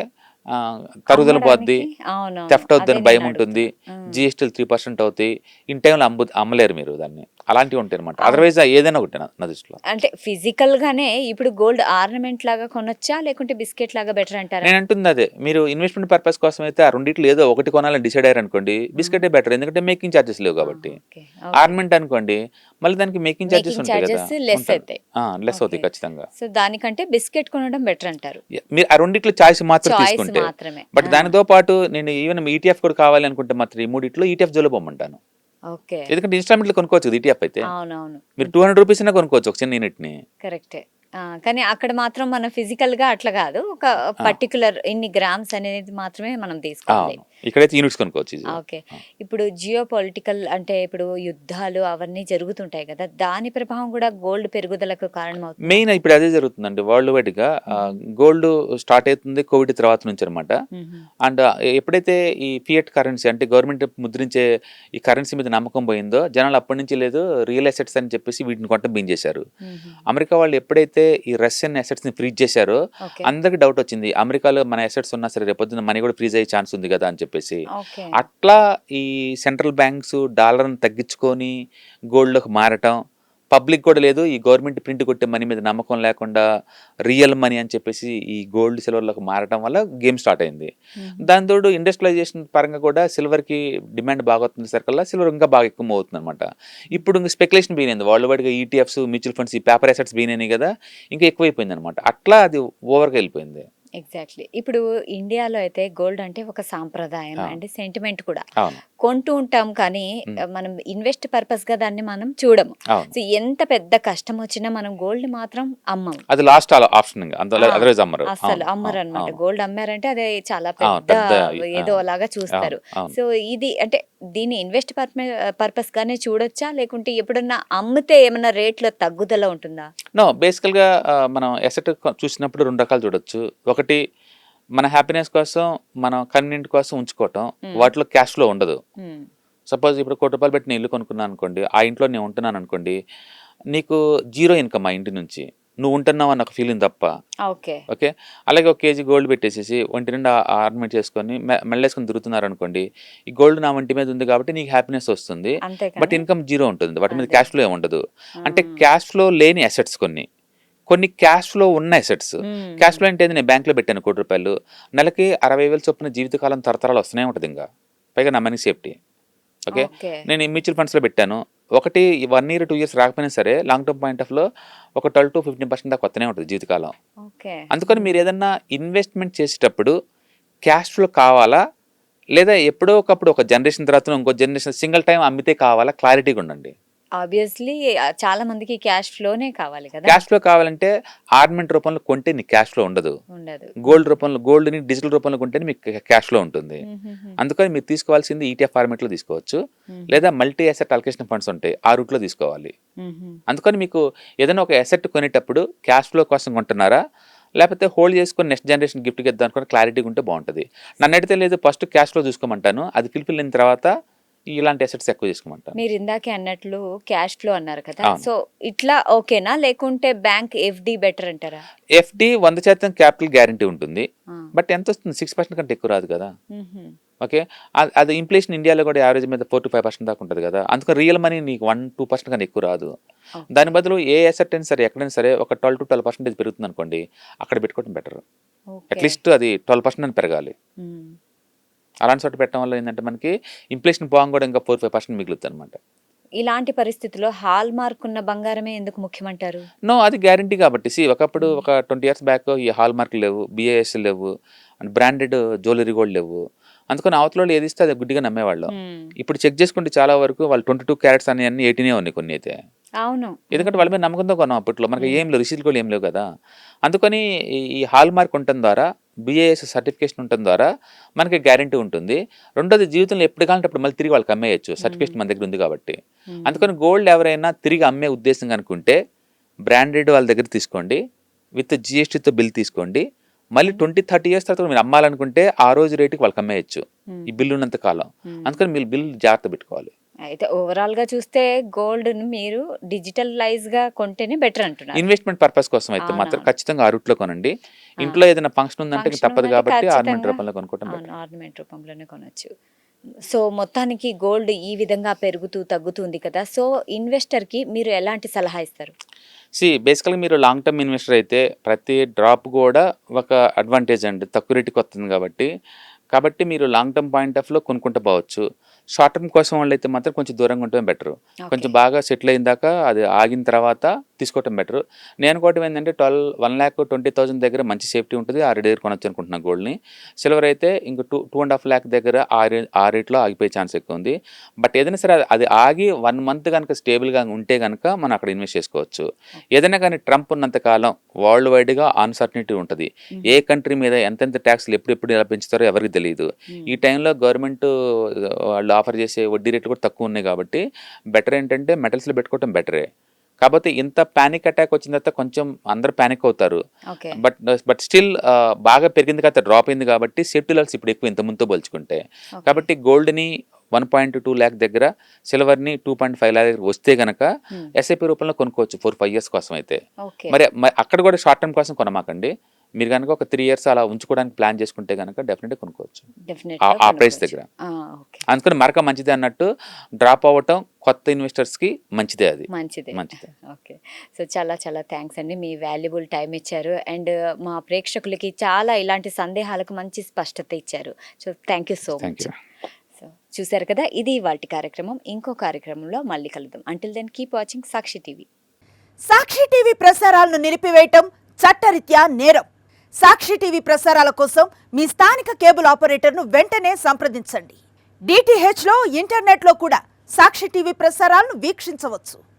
తరుగుదల పోద్ది, థెఫ్ట్ అవుతుందని భయం ఉంటుంది, జిఎస్టీలు 3% అవుతాయి, ఇన్ టైంలో అమ్మలేరు మీరు దాన్ని. అలాంటివి ఉంటాయి అనమాట. అదర్వైజ్ ఏదైనా ఒకటి నా దృష్టిలో. అంటే ఫిజికల్ గానే ఇప్పుడు గోల్డ్ ఆర్నమెంట్ లాగా కొనొచ్చా, లేకుంటే బిస్కెట్ లాగా బెటర్ అంటారా? నేను అంటుంది అదే, మీరు ఇన్వెస్ట్మెంట్ పర్పస్ కోసం అయితే ఆ రెండిట్లో ఏదో ఒకటి కొనాలని డిసైడ్ అయ్యారు అనుకోండి, బిస్కెటే బెటర్, ఎందుకంటే మేకింగ్ ఛార్జెస్ లేవు కాబట్టి. ఆర్నమెంట్ అనుకోండి మళ్ళీ దానికి మేకింగ్ ఛార్జెస్ ఉంటాయి కదా, లెస్ అవుతాయి ఖచ్చితంగా. సో దానికంటే బిస్కెట్ కొనడం బెటర్ అంటారు. మీరు ఆ రెండిట్లో చాయిస్ మాత్రం తీసుకుంటే. బట్ దానితో పాటు నేను ఈవెన్ ఈటీఎఫ్ కూడా కావాలి అనుకుంటే మాత్రం ఈ మూడిట్లో ఈటీఎఫ్ జోలో పొమ్మంటాను. ఎందుకంటే ఇన్స్టాల్మెంట్ లో కొనుక్కోవచ్చు ఈటీఎఫ్ అయితే. మీరు 200 రూపీస్ కొనుక్కోవచ్చు ఒక చిన్న యూనిట్ ని. కరెక్టే. కానీ అక్కడ మాత్రం మనం ఫిజికల్ గా అట్లా కాదు, ఒక పర్టికులర్ ఇన్ని గ్రామ్స్ అనేది మాత్రమే మనం తీసుకోవాలి. ఇక్కడైతే యూనిట్స్ కొనుక్కోవచ్చు. ఓకే. ఇప్పుడు జియో పొలిటికల్ అంటే ఇప్పుడు యుద్ధాలు అవన్నీ జరుగుతుంటాయి కదా, దాని ప్రభావం కూడా గోల్డ్ పెరుగుదలకు కారణం అవుతుంది. మెయిన్ ఇప్పుడు అదే జరుగుతుందండి వరల్డ్ వైడ్ గా. గోల్డ్ స్టార్ట్ అవుతుంది కోవిడ్ తర్వాత నుంచి అనమాట. అండ్ ఎప్పుడైతే ఈ ఫియట్ కరెన్సీ అంటే గవర్నమెంట్ ముద్రించే ఈ కరెన్సీ మీద నమ్మకం పోయిందో జనాలు అప్పటి నుంచి లేదు రియల్ అసెట్స్ అని చెప్పేసి వీటిని కొంట చేశారు. అమెరికా వాళ్ళు ఎప్పుడైతే ఈ రష్యన్ అసెట్స్ ని ఫ్రీజ్ చేశారో అందరికి డౌట్ వచ్చింది, అమెరికాలో మన అసెట్స్ ఉన్నా సరే రేపొద్దున మనీ కూడా ఫ్రీజ్ అయ్యే ఛాన్స్ ఉంది కదా అని చెప్పేసి. అట్లా ఈ సెంట్రల్ బ్యాంక్స్ డాలర్ని తగ్గించుకొని గోల్డ్లోకి మారటం, పబ్లిక్ కూడా లేదు, ఈ గవర్నమెంట్ ప్రింట్ కొట్టే మనీ మీద నమ్మకం లేకుండా రియల్ మనీ అని చెప్పేసి ఈ గోల్డ్ సిల్వర్లకు మారడం వల్ల గేమ్ స్టార్ట్ అయింది. దాని తోడు ఇండస్ట్రియలైజేషన్ పరంగా కూడా సిల్వర్కి డిమాండ్ బాగా అవుతుంది సరికల్లా సిల్వర్ ఇంకా బాగా ఎక్కువ అవుతుంది అనమాట. ఇప్పుడు ఇంకా స్పెక్యులేషన్ బీనైంది, వరల్డ్ వైడ్గా ఈటీఎఫ్స్, మ్యూచువల్ ఫండ్స్, ఈ పేపర్ అసెట్స్ బీనైనాయి కదా, ఇంకా ఎక్కువైపోయింది అనమాట. అట్లా అది ఓవర్గా వెళ్ళిపోయింది. ఎగ్జాక్ట్లీ. ఇప్పుడు ఇండియాలో అయితే గోల్డ్ అంటే ఒక సాంప్రదాయం అండ్ సెంటిమెంట్ కూడా. అవును. కొంటూ ఉంటాం కానీ మనం ఇన్వెస్ట్ పర్పస్ గా దాన్ని మనం చూడము. అవును. సో ఎంత పెద్ద కష్టం వచ్చినా మనం గోల్డ్ మాత్రం అమ్మం, అది లాస్ట్ ఆప్షన్, అదర్వైజ్ అమ్మరు. అసలు అమ్మరు అనమాట. గోల్డ్ అమ్మారంటే అదే చాలా పెద్ద పెద్ద ఏదో అలాగా చూస్తారు. అవును. సో ఇది అంటే దీన్ని ఇన్వెస్ట్ పర్పస్ గానే చూడొచ్చా, లేకుంటే ఎప్పుడన్నా అమ్మితే ఏమన్నా రేట్లో తగ్గుదల ఉంటుందా? నో, బేసికల్గా మనం ఎసెట్ చూసినప్పుడు 2 రకాలు చూడొచ్చు. ఒకటి మన హ్యాపీనెస్ కోసం, మనం కన్వీనియంట్ కోసం ఉంచుకోవటం, వాటిలో క్యాష్ ఫ్లో ఉండదు. సపోజ్ ఇప్పుడు ₹1,00,00,000 పెట్టి నేను ఇల్లు కొనుక్కున్నాను అనుకోండి, ఆ ఇంట్లో నేను ఉంటున్నాను అనుకోండి, నీకు జీరో ఇన్కమ్ ఆ ఇంటి నుంచి, నువ్వు ఉంటున్నావు అన్న ఒక ఫీలింగ్ తప్ప. ఓకే. అలాగే 1 కేజీ గోల్డ్ పెట్టేసేసి ఒంటి నిండా ఆర్నమెంట్ చేసుకొని మెళ్ళేసుకొని తిరుగుతున్నారు అనుకోండి, ఈ గోల్డ్ నా ఒంటి మీద ఉంది కాబట్టి నీకు హ్యాపీనెస్ వస్తుంది, బట్ ఇన్కమ్ జీరో ఉంటుంది, వాటి మీద క్యాష్ ఫ్లో ఏమి ఉండదు. అంటే క్యాష్ ఫ్లో లేని అసెట్స్ కొన్ని క్యాష్ ఫ్లో ఉన్న అసెట్స్. క్యాష్ ఫ్లో అంటే నేను బ్యాంక్లో పెట్టాను ₹1,00,00,000, నెలకి 60,000 చొప్పున జీవితకాలం తరతరాలు వస్తూనే ఉంటుంది, ఇంకా పైగా నా మనీ సేఫ్టీ. ఓకే. నేను ఈ మ్యూచువల్ ఫండ్స్లో పెట్టాను, ఒకటి 1 year 2 years రాకపోయినా సరే లాంగ్ టర్మ్ పాయింట్ ఆఫ్లో ఒక 12 to 15% దాకా వస్తూనే ఉంటుంది జీవితకాలం. అందుకని మీరు ఏదన్నా ఇన్వెస్ట్మెంట్ చేసేటప్పుడు క్యాష్ ఫ్లో కావాలా, లేదా ఎప్పుడో ఒకప్పుడు ఒక జనరేషన్ తర్వాత ఇంకో జనరేషన్ సింగిల్ టైం అమ్మితే కావాలా, క్లారిటీగా ఉండండి. ఆబ్వియస్లీ చాలా మందికి క్యాష్ ఫ్లోనే కావాలి కదా. క్యాష్ ఫ్లో కావాలంటే ఆర్నమెంట్ రూపంలో కొంటే నీకు క్యాష్ ఫ్లో ఉండదు. గోల్డ్ రూపంలో, గోల్డ్ని డిజిటల్ రూపంలో కొంటే మీకు క్యాష్ ఫ్లో ఉంటుంది. అందుకని మీరు తీసుకోవాల్సింది ఈటీఎఫ్ ఫార్మేట్లో తీసుకోవచ్చు, లేదా మల్టీ అసెట్ అలొకేషన్ ఫండ్స్ ఉంటాయి, ఆ రూట్లో తీసుకోవాలి. అందుకని మీకు ఏదైనా ఒక అసెట్ కొనేటప్పుడు క్యాష్ ఫ్లో కోసం కొంటున్నారా, లేకపోతే హోల్డ్ చేసుకొని నెక్స్ట్ జనరేషన్ గిఫ్ట్కి ఇద్దాం అనుకుని క్లారిటీగా ఉంటే బాగుంటుంది. నన్ను అడిగితే లేదు, ఫస్ట్ క్యాష్ ఫ్లో చూసుకోమంటాను, అది ఫిల్ఫిల్ అయిన తర్వాత ఇలాంటి అసెట్స్ ఎక్కువ చేసుకోమంటారు. మీరు ఇందాకే అన్నట్లు క్యాష్ ఫ్లో అన్నారు కదా, సో ఇట్లా ఓకేనా, లేకుంటే బ్యాంక్ ఎఫ్డి బెటర్ అంటారా? ఎఫ్డి 100% క్యాపిటల్ గ్యారంటీ ఉంటుంది, బట్ ఎంత వస్తుంది, 6% కంటే ఎక్కువ రాదు కదా. ఓకే. అది ఇన్ఫ్లేషన్ ఇండియాలో కూడా యావరేజ్ మీద 4 to 5% దాకా ఉంటుంది కదా, అందుకని రియల్ మనీ నీకు 1-2% కన్నా ఎక్కువ రాదు. దాని బదులు ఏ అసెట్ అయినా సరే ఎక్కడైనా సరే ఒక 12 to 12% పెరుగుతుంది అనుకోండి, అక్కడ పెట్టుకోవడం బెటర్. అట్లీస్ట్ అది 12% అని పెరగాలి. అలాంటి చోట పెట్టడం వల్ల ఏంటంటే మనకి ఇన్ఫ్లేషన్ బాగా కూడా ఇంకా 4-5% మిగులుతుంది అనమాట. ఇలాంటి పరిస్థితుల్లో హాల్ మార్క్ ఉన్న బంగారమే ఎందుకు ముఖ్యమంటారు? నో, అది గ్యారంటీ కాబట్టి. ఒకప్పుడు ఒక 20 years బ్యాక్ ఈ హాల్ మార్క్ లేవు, బిఏఎస్ లేవు, అండ్ బ్రాండెడ్ జ్యువెలరీ కూడా లేవు. అందుకని అవతల ఏది ఇస్తే అది గుడ్డిగా నమ్మేవాళ్ళం. ఇప్పుడు చెక్ చేసుకుంటే చాలా వరకు వాళ్ళు 22 క్యారెట్స్ అని 18 ఉన్నాయి కొన్ని అయితే. అవును, ఎందుకంటే వాళ్ళ మీద నమ్మకంతో కొన్నాం అప్పట్లో, మనకి ఏం లేవు, రిసీట్లు కూడా ఏం లేవు కదా. అందుకని ఈ హాల్ మార్క్ ఉండటం ద్వారా, బిఏఎస్ సర్టిఫికేషన్ ఉండటం ద్వారా మనకి గ్యారంటీ ఉంటుంది. రెండోది, జీవితంలో ఎప్పుడు కావాలంటే అప్పుడు మళ్ళీ తిరిగి వాళ్ళకి అమ్మేయచ్చు, సర్టిఫికేషన్ మన దగ్గర ఉంది కాబట్టి. అందుకని గోల్డ్ ఎవరైనా తిరిగి అమ్మే ఉద్దేశం అనుకుంటే బ్రాండెడ్ వాళ్ళ దగ్గర తీసుకోండి, విత్ జిఎస్టీతో బిల్ తీసుకోండి. మళ్ళీ 20-30 years తర్వాత మీరు అమ్మాలనుకుంటే ఆ రోజు రేటుకి వాళ్ళకి అమ్మేయచ్చు, ఈ బిల్లు ఉన్నంత కాలం. అందుకని మీరు బిల్ జాగ్రత్త పెట్టుకోవాలి. అయితే ఓవరాల్ గా చూస్తే గోల్డ్ మీరు డిజిటలైజ్ గా కొంటేనే బెటర్ అంటున్నారు. ఇన్వెస్ట్మెంట్ పర్పస్ కోసం అయితే మాత్రం ఖచ్చితంగా ఆ రూట్లో కొనండి. ఇంట్లో ఏదైనా ఫంక్షన్ ఉందంటే తప్పదు కాబట్టి ఆర్నమెంట్ రూపంలో కొనుక్కోవడం బెటర్. ఆర్నమెంట్ రూపంలోనే కొనొచ్చు. సో మొత్తానికి గోల్డ్ ఈ విధంగా పెరుగుతూ తగ్గుతుంది కదా, సో ఇన్వెస్టర్ కి మీరు ఎలాంటి సలహా ఇస్తారు? బేసికల్గా మీరు లాంగ్ టర్మ్ ఇన్వెస్టర్ అయితే ప్రతి డ్రాప్ కూడా ఒక అడ్వాంటేజ్ అండి, తక్కువ రేటుకి వస్తుంది కాబట్టి మీరు లాంగ్ టర్మ్ పాయింట్ ఆఫ్లో కొనుక్కుంటూ పోవచ్చు. షార్ట్ టర్మ్ కోసం వాళ్ళైతే మాత్రం కొంచెం దూరంగా ఉండటం బెటర్. కొంచెం బాగా సెటిల్ అయిన దాకా అది ఆగిన తర్వాత తీసుకోవటం బెటర్. నేను అనుకోవటం ఏంటంటే 1,20,000 దగ్గర మంచి సేఫ్టీ ఉంటుంది, ఆ రేట్ దగ్గర కొనొచ్చు అనుకుంటున్నాను గోల్డ్ని. సిల్వర్ అయితే ఇంక 2.5 lakh దగ్గర ఆ రేట్లో ఆగిపోయే ఛాన్స్ ఎక్కువ ఉంది. బట్ ఏదైనా సరే అది ఆగి 1 month కనుక స్టేబుల్గా ఉంటే కనుక మనం అక్కడ ఇన్వెస్ట్ చేసుకోవచ్చు. ఏదైనా కానీ ట్రంప్ ఉన్నంత కాలం వరల్డ్ వైడ్గా అన్సర్టనిటీ ఉంటుంది. ఏ కంట్రీ మీద ఎంతెంత ట్యాక్స్లు ఎప్పుడు ఎలా పెంచుతారో ఎవరికి తెలియదు. ఈ టైంలో గవర్నమెంట్ వాళ్ళు ఆఫర్ చేసే వడ్డీ రేట్లు కూడా తక్కువ ఉన్నాయి కాబట్టి బెటర్ ఏంటంటే మెటల్స్లో పెట్టుకోవటం బెటరే. కాకపోతే ఇంత ప్యానిక్ అటాక్ వచ్చిన తర్వాత కొంచెం అందరూ ప్యానిక్ అవుతారు, బట్ స్టిల్ బాగా పెరిగింది కదా, డ్రాప్ అయింది కాబట్టి సేఫ్టీ లెవెల్స్ ఇప్పుడు ఎక్కువ ఇంత ముందుతో పోల్చుకుంటే. కాబట్టి గోల్డ్ని 1.2 lakh దగ్గర, సిల్వర్ని 2.5 lakh దగ్గర వస్తే గనక ఎస్ఐపి రూపంలో కొనుక్కోవచ్చు 4-5 years కోసం అయితే. మరి అక్కడ కూడా షార్ట్ టర్మ్ కోసం కొనమాకండి, మీరు కనుక ఒక 3 ఇయర్స్ అలా ఉంచుకోవడానికి ప్లాన్ చేసుకుంటే కనుక డెఫినెట్గా కొనుక్కోవచ్చు డెఫినెట్ ఆ ప్రైస్ దగ్గర. ఓకే, అందుకని మరక మంచిదే అన్నట్టు డ్రాప్ అవ్వటం కొత్త ఇన్వెస్టర్స్కి మంచిదే, అది మంచిదే. మంచిదే. ఓకే. సో చాలా చాలా థ్యాంక్స్ అండి, మీ వాల్యుబుల్ టైం ఇచ్చారు అండ్ మా ప్రేక్షకులకి చాలా ఇలాంటి సందేహాలకు మంచి స్పష్టత ఇచ్చారు. So thank you so thank much. You. So చూశారు కదా, ఇది ఇవాల్టి కార్యక్రమం. ఇంకో కార్యక్రమంలో మళ్ళీ కలుద్దాం. అంటిల్ దెన్ కీప్ వాచింగ్ సాక్షి టీవీ. సాక్షి టీవీ ప్రసారాలను నిలిపివేయటం చట్టరీత్యా నేరం. సాక్షి టీవీ ప్రసారాల కోసం మీ స్థానిక కేబుల్ ఆపరేటర్ను వెంటనే సంప్రదించండి. DTHలో ఇంటర్నెట్లో కూడా సాక్షి టీవీ ప్రసారాలను వీక్షించవచ్చు.